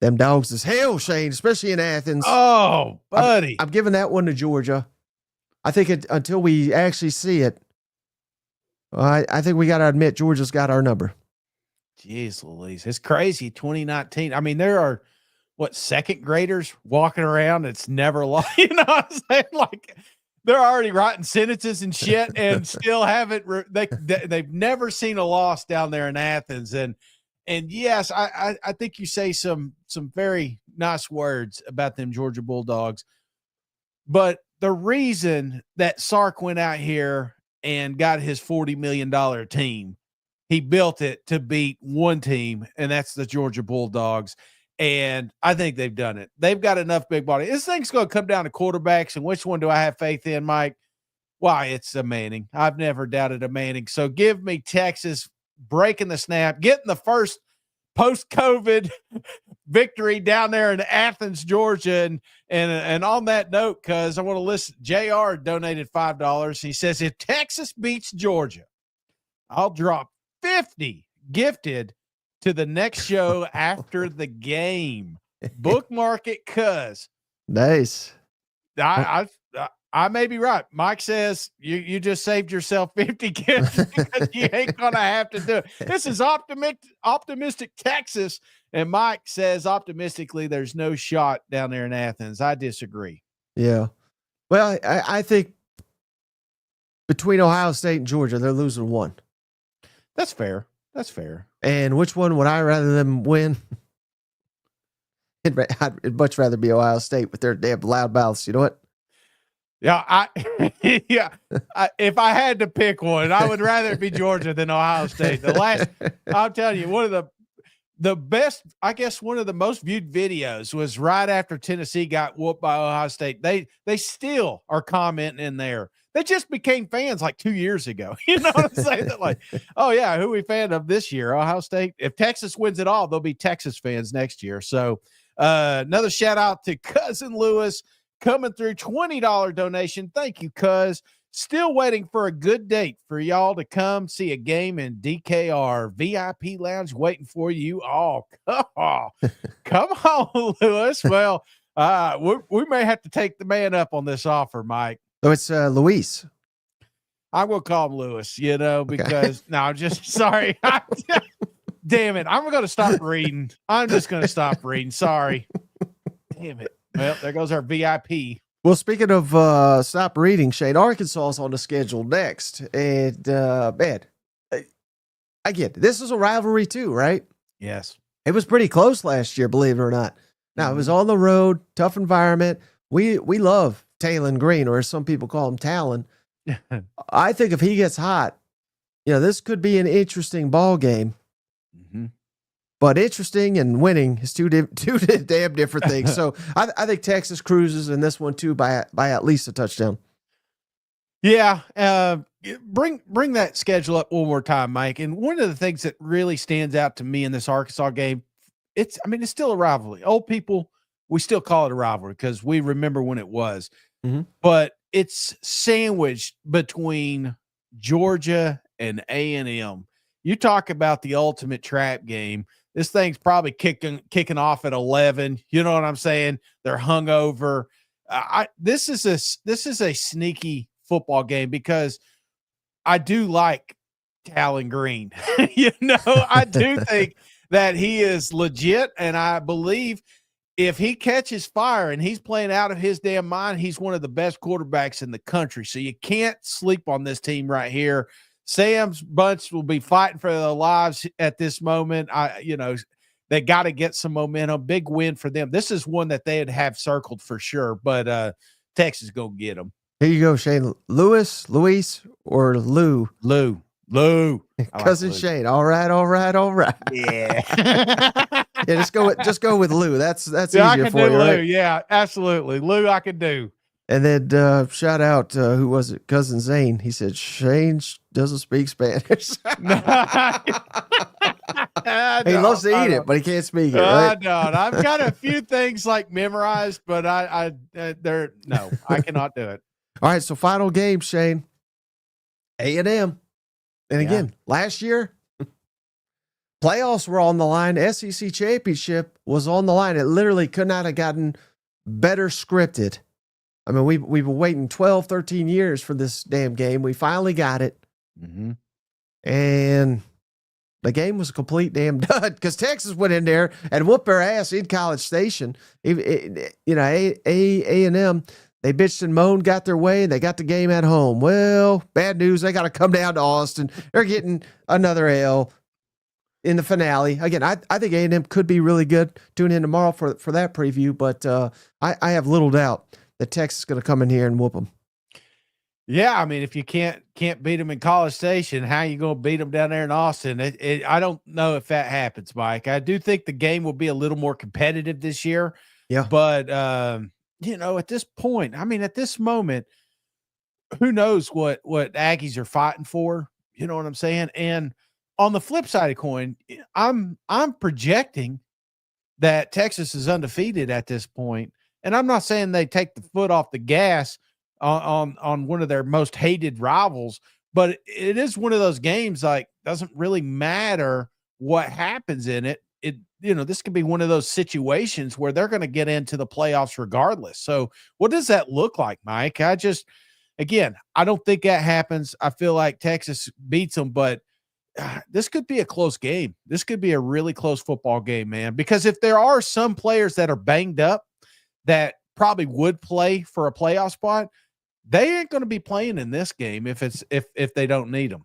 Them dogs is hell, Shane, especially in Athens. Oh, buddy. I'm giving that one to Georgia. I think until we actually see it, I think we got to admit Georgia's got our number. Jeez Louise. It's crazy. 2019. I mean, there are second graders walking around. It's never like, what I'm saying? Like they're already writing sentences and shit and still haven't, they've never seen a loss down there in Athens. And yes, I think you say some very nice words about them Georgia Bulldogs, but the reason that Sark went out here and got his $40 million team, he built it to beat one team, and that's the Georgia Bulldogs. And I think they've done it. They've got enough big body. This thing's going to come down to quarterbacks, and which one do I have faith in, Mike? Why, it's a Manning. I've never doubted a Manning. So give me Texas breaking the snap, getting the first post-COVID victory down there in Athens, Georgia. And on that note, because I want to listen, JR donated $5. He says, if Texas beats Georgia, I'll drop 50 gifted to the next show after the game. Bookmark it, cuz. Nice. I may be right. Mike says you just saved yourself 50 gifts because you ain't gonna have to do it. This is optimistic Texas, and Mike says optimistically there's no shot down there in Athens. I disagree. Yeah. Well, I think between Ohio State and Georgia, they're losing one. That's fair. That's fair. And which one would I rather them win? I'd much rather be Ohio State with their damn loud mouths. You know what? Yeah, if I had to pick one, I would rather it be Georgia than Ohio State. I'll tell you, one of the best, I guess one of the most viewed videos was right after Tennessee got whooped by Ohio State. They still are commenting in there. They just became fans like 2 years ago. You know what I'm saying? That like, oh yeah, who are we fan of this year? Ohio State. If Texas wins it all, they'll be Texas fans next year. So another shout out to Cousin Lewis coming through, $20 donation. Thank you, cuz. Still waiting for a good date for y'all to come see a game in DKR. VIP lounge waiting for you all. Come on, Lewis. Well, we may have to take the man up on this offer, Mike. Oh, it's Luis. I'm going to call him Lewis, because no, I'm just sorry. Damn it. I'm going to stop reading. I'm just going to stop reading. Sorry. Damn it. Well, there goes our VIP. Well, speaking of stop reading, Shane, Arkansas is on the schedule next. And, man, again, this is a rivalry too, right? Yes. It was pretty close last year, believe it or not. Now, it was on the road, tough environment. We love Talon Green, or as some people call him, Talon. I think if he gets hot, this could be an interesting ball game. Mm-hmm. But interesting and winning is two damn different things. So I think Texas cruises in this one too by at least a touchdown. Yeah. Bring that schedule up one more time, Mike. And one of the things that really stands out to me in this Arkansas game it's still a rivalry. Old people, we still call it a rivalry because we remember when it was. Mm-hmm. But it's sandwiched between Georgia and A&M. You talk about the ultimate trap game. This thing's probably kicking off at 11. You know what I'm saying? They're hungover. This is a sneaky football game because I do like Talon Green. I do think that he is legit, and I believe if he catches fire and he's playing out of his damn mind, he's one of the best quarterbacks in the country. So you can't sleep on this team right here. Sam's bunch will be fighting for their lives at this moment. They got to get some momentum. Big win for them. This is one that they'd have circled for sure, but Texas go get them. Here you go, Shane. Luis, or Lou? Lou. Cousin like Shane. All right. Yeah. Yeah, just go with Lou. That's easier I can for do you, Lou. right? Yeah, absolutely. Lou, I can do. And then shout out, who was it? Cousin Zane. He said Shane doesn't speak Spanish. He loves to eat it, but he can't speak it. Right? I don't. I've got a few things like memorized, but I cannot do it. All right, so final game, Shane. A&M. And again, last year, playoffs were on the line. SEC championship was on the line. It literally could not have gotten better scripted. I mean, we've been waiting 12, 13 years for this damn game. We finally got it. Mm-hmm. And the game was a complete damn dud because Texas went in there and whooped their ass in College Station. A&M, they bitched and moaned, got their way, and they got the game at home. Well, bad news. They got to come down to Austin. They're getting another L in the finale. Again, I think A&M could be really good. Tune in tomorrow for that preview, but I have little doubt that Texas is going to come in here and whoop them. Yeah, I mean, if you can't beat them in College Station, how you going to beat them down there in Austin? I don't know if that happens, Mike. I do think the game will be a little more competitive this year. Yeah, but at this point, I mean, at this moment, who knows what Aggies are fighting for? You know what I'm saying? And on the flip side of the coin, I'm projecting that Texas is undefeated at this point. And I'm not saying they take the foot off the gas on one of their most hated rivals, but it is one of those games, like, doesn't really matter what happens in it. This could be one of those situations where they're going to get into the playoffs regardless. So what does that look like, Mike? I don't think that happens. I feel like Texas beats them, but this could be a close game. This could be a really close football game, man, because if there are some players that are banged up that probably would play for a playoff spot, they ain't going to be playing in this game if they don't need them.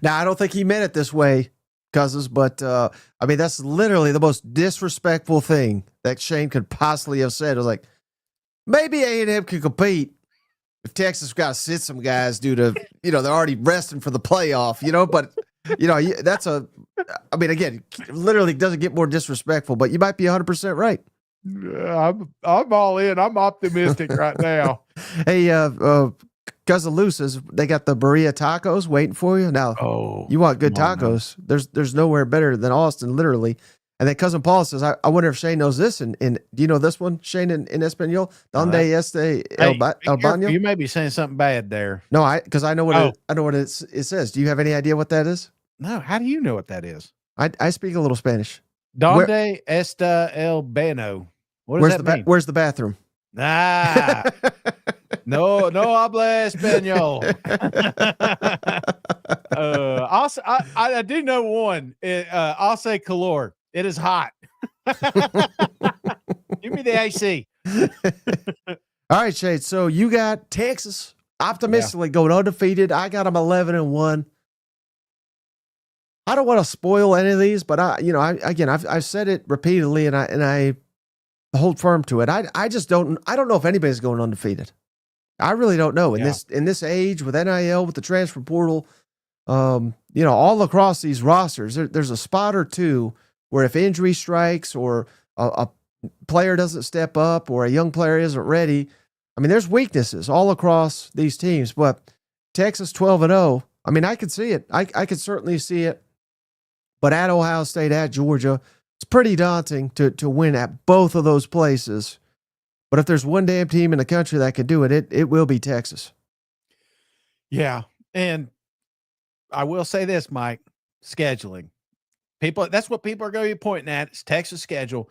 Now, I don't think he meant it this way, Cousins, but that's literally the most disrespectful thing that Shane could possibly have said. It was like, maybe A&M can compete if Texas got to sit some guys due to, they're already resting for the playoff, but again, literally doesn't get more disrespectful, but you might be 100% right. I'm all in. I'm optimistic right now. Hey, Cousin Lou says they got the burrito tacos waiting for you. Now, you want good tacos. There's nowhere better than Austin, literally. And then Cousin Paul says, I wonder if Shane knows this. And do you know this one, Shane, in Espanol? Donde este el baño? You may be saying something bad there. No, because I know what it says. Do you have any idea what that is? No. How do you know what that is? I speak a little Spanish. Donde está el baño? What does that mean? Where's the bathroom? No habla español. I do know one. I'll say calor. It is hot. Give me the AC. All right, Shade. So you got Texas optimistically going undefeated. I got them 11-1. I don't want to spoil any of these, but I've said it repeatedly, and I hold firm to it. I just don't know if anybody's going undefeated. I really don't know in this age with NIL, with the transfer portal, all across these rosters, there's a spot or two where if injury strikes or a player doesn't step up or a young player isn't ready, there's weaknesses all across these teams. But Texas 12-0, I could see it. I could certainly see it. But at Ohio State, at Georgia, It's pretty daunting to win at both of those places. But if there's one damn team in the country that can do it, it will be Texas. Yeah. And I will say this, Mike, scheduling. That's what people are going to be pointing at. It's Texas schedule.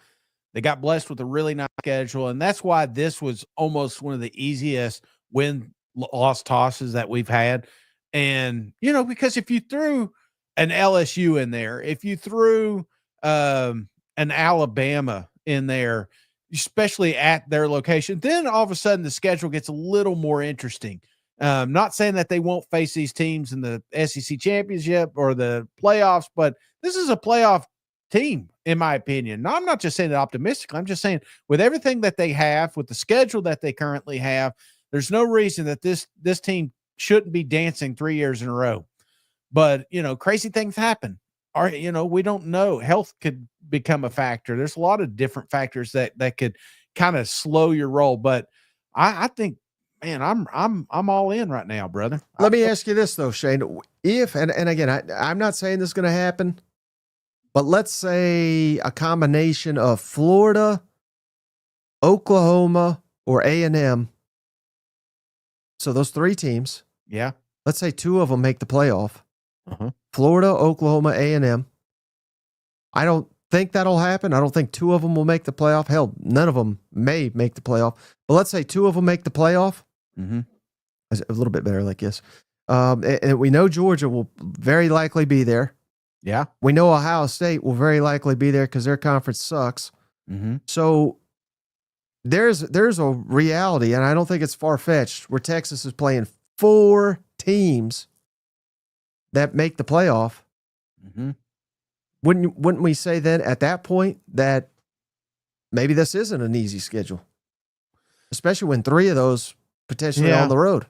They got blessed with a really nice schedule. And that's why this was almost one of the easiest win-loss tosses that we've had. And, because if you threw an LSU in there, if you threw an Alabama in there, especially at their location, then all of a sudden the schedule gets a little more interesting. Not saying that they won't face these teams in the SEC championship or the playoffs, but this is a playoff team, in my opinion. Now, I'm not just saying that optimistically. I'm just saying with everything that they have, with the schedule that they currently have, there's no reason that this team shouldn't be dancing 3 years in a row. But, crazy things happen. We don't know. Health could become a factor. There's a lot of different factors that could kind of slow your roll. But I think, man, I'm all in right now, brother. Let me ask you this though, Shane. If and again, I'm not saying this is going to happen, but let's say a combination of Florida, Oklahoma, or A&M. So those three teams. Yeah. Let's say two of them make the playoff. Uh-huh. Florida, Oklahoma, A&M. I don't think that'll happen. I don't think two of them will make the playoff. Hell, none of them may make the playoff. But let's say two of them make the playoff. Mm-hmm. A little bit better like this. And we know Georgia will very likely be there. Yeah. We know Ohio State will very likely be there because their conference sucks. Mm-hmm. So there's a reality, and I don't think it's far-fetched, where Texas is playing 4 teams that make the playoff. Mm-hmm. Wouldn't we say then at that point that maybe this isn't an easy schedule, especially when 3 of those potentially on the road?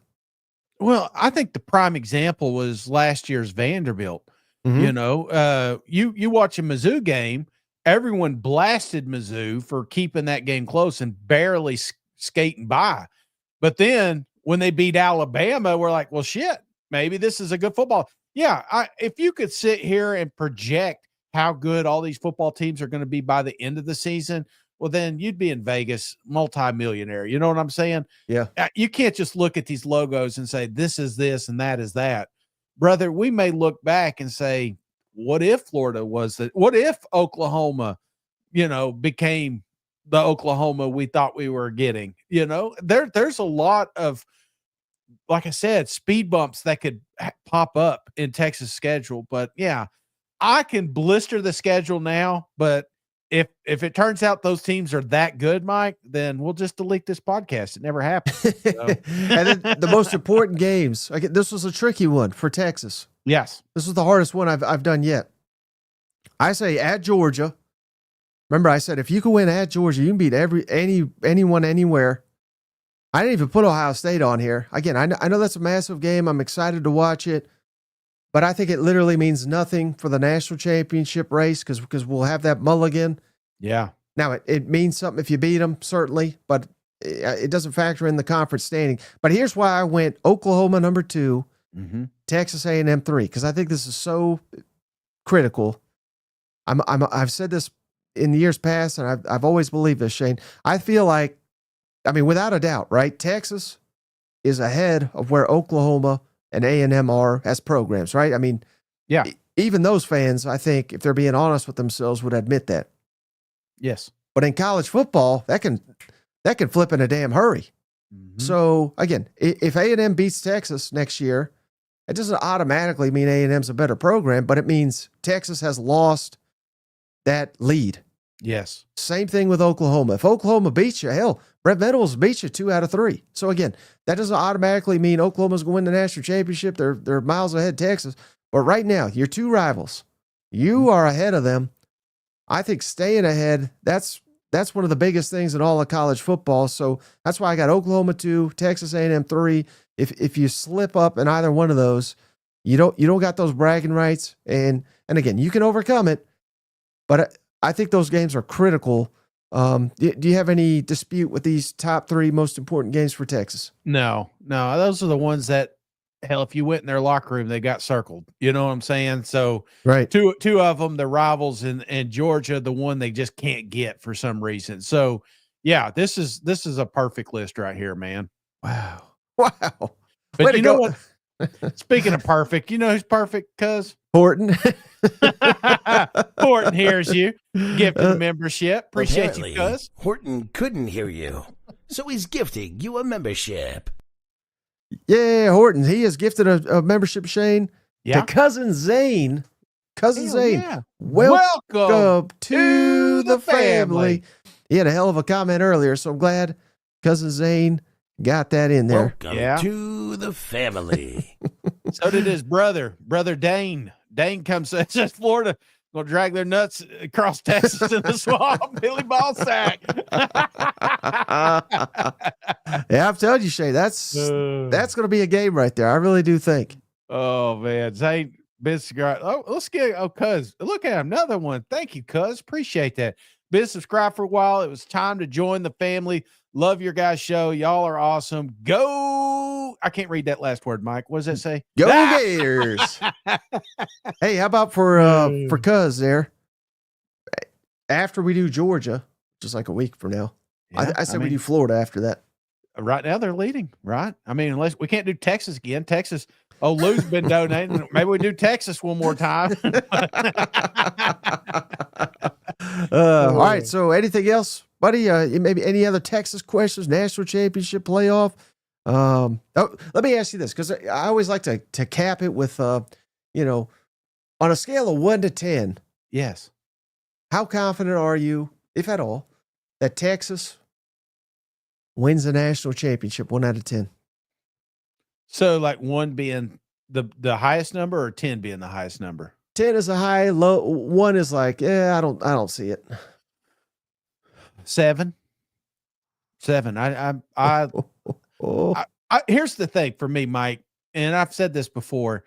Well, I think the prime example was last year's Vanderbilt. Mm-hmm. You watch a Mizzou game, everyone blasted Mizzou for keeping that game close and barely skating by. But then when they beat Alabama, we're like, well, shit, maybe this is a good football. Yeah, if you could sit here and project how good all these football teams are going to be by the end of the season, well, then you'd be in Vegas, multimillionaire. You know what I'm saying? Yeah. You can't just look at these logos and say, this is this and that is that. Brother, we may look back and say, what if Florida was that? What if Oklahoma, became the Oklahoma we thought we were getting? There's a lot of, like I said, speed bumps that could pop up in Texas schedule. But yeah, I can blister the schedule now, but if it turns out those teams are that good, Mike, then we'll just delete this podcast. It never happened. So. And then the most important games. This was a tricky one for Texas. Yes. This was the hardest one I've done yet. I say at Georgia. Remember, I said if you can win at Georgia, you can beat anyone anywhere. I didn't even put Ohio State on here. Again, I know that's a massive game. I'm excited to watch it. But I think it literally means nothing for the national championship race because we'll have that mulligan. Yeah. Now, it means something if you beat them, certainly, but it doesn't factor in the conference standing. But here's why I went Oklahoma number 2, mm-hmm. Texas A&M 3, because I think this is so critical. I've said this in the years past, and I've always believed this, Shane. I feel like, without a doubt, right? Texas is ahead of where Oklahoma and A&M are as programs, right? Yeah. Even those fans, I think, if they're being honest with themselves, would admit that. Yes. But in college football, that can flip in a damn hurry. Mm-hmm. So again, if A&M beats Texas next year, it doesn't automatically mean A&M's a better program, but it means Texas has lost that lead. Yes. Same thing with Oklahoma. If Oklahoma beats you, hell, Brent Venables beats you 2 out of 3. So again, that doesn't automatically mean Oklahoma's going to win the national championship. They're miles ahead of Texas. But right now, your 2 rivals, you are ahead of them. I think staying ahead, that's one of the biggest things in all of college football. So that's why I got Oklahoma 2, Texas A&M 3. If you slip up in either one of those, you don't got those bragging rights. And again, you can overcome it. But I think those games are critical. Do you have any dispute with these top 3 most important games for Texas? No, those are the ones that hell, if you went in their locker room, they got circled. You know what I'm saying? So Right. two of them, the rivals, and Georgia, the one they just can't get for some reason. So yeah, this is a perfect list right here, man. Wow. Wow. But Way to you know go. what? Speaking of perfect, you know who's perfect, cuz? Horton. Horton hears you. Gifted a membership. Appreciate Apparently, you, cuz. Horton couldn't hear you, so he's gifting you a membership. Yeah, Horton. He has gifted a membership, Shane, Yeah. to Cousin Zane. Cousin Hell Zane. yeah. Welcome to the family. He had a hell of a comment earlier, so I'm glad Cousin Zane got that in there. Welcome to the family. So did his brother Dane. Dane comes says Florida gonna drag their nuts across Texas in the swamp. Billy Ballsack. Yeah, I've told you, Shane, that's going to be a game right there. I really do think. Oh man, Zane subscribe. Oh, let's get cuz look at him, another one. Thank you, cuz. Appreciate that. Been subscribed for a while. It was time to join the family. Love your guys' show. Y'all are awesome. Go. I can't read that last word, Mike. What does that say? Go Gators. Hey, how about for Cuz there? After we do Georgia, just like a week from now, Yeah, I said we do Florida after that. Right now they're leading, right? I mean, unless we can't do Texas again. Texas, Lou's been donating. Maybe we do Texas one more time. All right. So anything else, buddy? Maybe any other Texas questions, national championship playoff? Let me ask you this, because I always like to cap it with, on a scale of 1 to 10, Yes. how confident are you, if at all, that Texas wins the national championship? 1 out of 10. So like 1 being the highest number, or 10 being the highest number? 10 is a high, low. 1 is like, I don't see it. 7. Here's the thing for me, Mike, and I've said this before.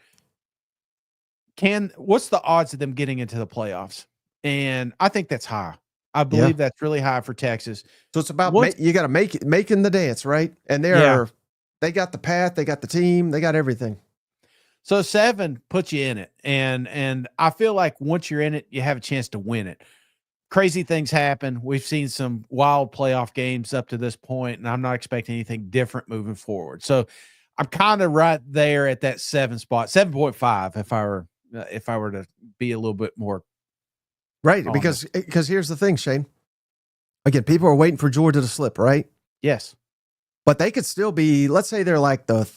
What's the odds of them getting into the playoffs? And I think that's high. I believe that's really high for Texas. So it's about you got to making the dance, right? And they got the path, they got the team, they got everything. So 7 puts you in it, and I feel like once you're in it, you have a chance to win it. Crazy things happen. We've seen some wild playoff games up to this point, and I'm not expecting anything different moving forward. So I'm kind of right there at that 7 spot, 7.5 if I were to be a little bit more. Right, because here's the thing, Shane. Again, people are waiting for Georgia to slip, right? Yes. But they could still be, let's say they're like the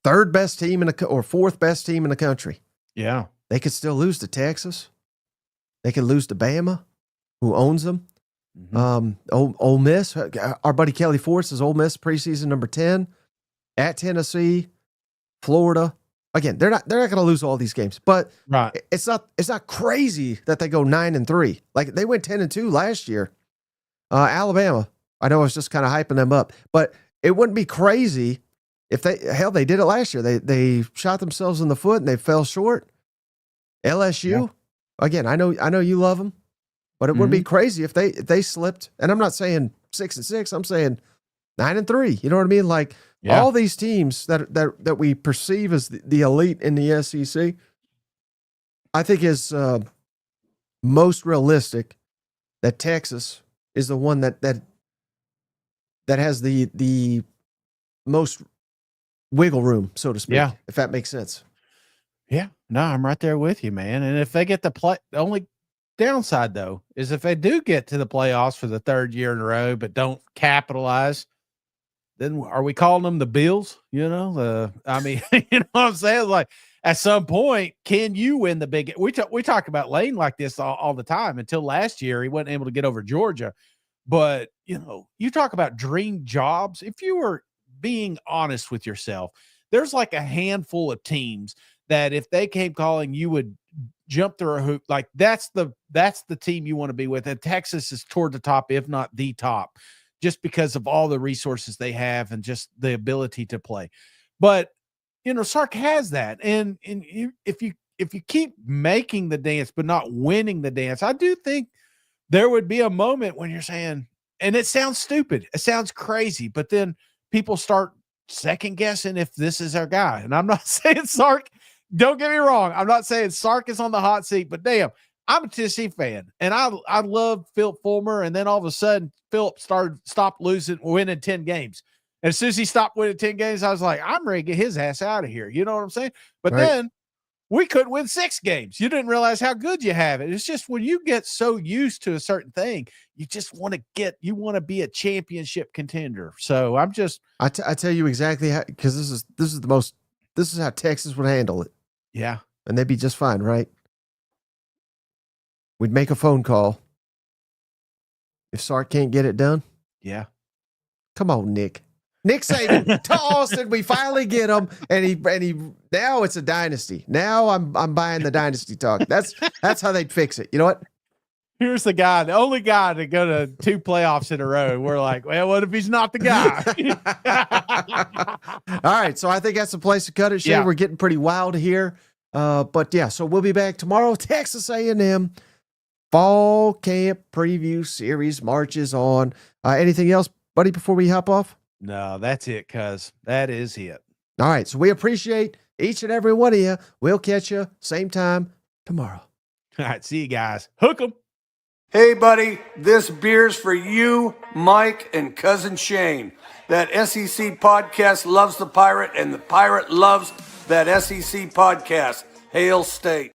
third best team or fourth best team in the country. Yeah. They could still lose to Texas. They could lose to Bama, who owns them. Mm-hmm. Ole Miss, our buddy Kelly Force is Ole Miss preseason number 10 at Tennessee, Florida. Again, they're not going to lose all these games, but right. It's not crazy that they go 9-3. Like they went 10-2 last year. Alabama, I know I was just kind of hyping them up, but it wouldn't be crazy if they did it last year. They shot themselves in the foot and they fell short. LSU, again, I know you love them, but it wouldn't be crazy if they slipped. And I'm not saying 6-6. I'm saying 9-3. You know what I mean? Like all these teams that we perceive as the elite in the SEC, I think is most realistic that Texas is the one that has the most wiggle room, so to speak, if that makes sense. Yeah, no, I'm right there with you, man. And if they get the only downside though is if they do get to the playoffs for the 3rd year in a row but don't capitalize, then are we calling them the Bills? You know, I mean, you know what I'm saying? Like at some point, can you win the big? We talk about Lane like this all the time. Until last year, he wasn't able to get over Georgia. But you know, you talk about dream jobs. If you were being honest with yourself, there's like a handful of teams that if they came calling, you would jump through a hoop. Like that's the team you want to be with. And Texas is toward the top, if not the top, just because of all the resources they have and just the ability to play. But you know, Sark has that, and if you keep making the dance but not winning the dance, I do think there would be a moment when you're saying, and it sounds stupid, it sounds crazy, but then people start second guessing if this is our guy. And I'm not saying Sark, don't get me wrong. I'm not saying Sark is on the hot seat, but damn, I'm a Tennessee fan and I love Philip Fulmer. And then all of a sudden, Philip stopped winning 10 games. And as soon as he stopped winning 10 games, I was like, I'm ready to get his ass out of here. You know what I'm saying? But then we could win 6 games. You didn't realize how good you have it. It's just when you get so used to a certain thing, you just want to be a championship contender. So I'm just, I tell you exactly how, because this is how Texas would handle it. yeah. And they'd be just fine, right? We'd make a phone call. If Sark can't get it done. Yeah. Come on, Nick. Nick Saban to Austin. We finally get him, and he. Now it's a dynasty. Now I'm buying the dynasty talk. That's how they'd fix it. You know what? Here's the guy, the only guy to go to 2 playoffs in a row. We're like, well, what if he's not the guy? All right, so I think that's the place to cut it. Shane, we're getting pretty wild here, but yeah. So we'll be back tomorrow. Texas A&M fall camp preview series marches on. Anything else, buddy? Before we hop off. No, that's it, cuz that is it. All right. So we appreciate each and every one of you. We'll catch you same time tomorrow. All right. See you guys. Hook 'em. Hey, buddy. This beer's for you, Mike, and Cousin Shane. That SEC podcast loves the Pirate, and the Pirate loves that SEC podcast. Hail State.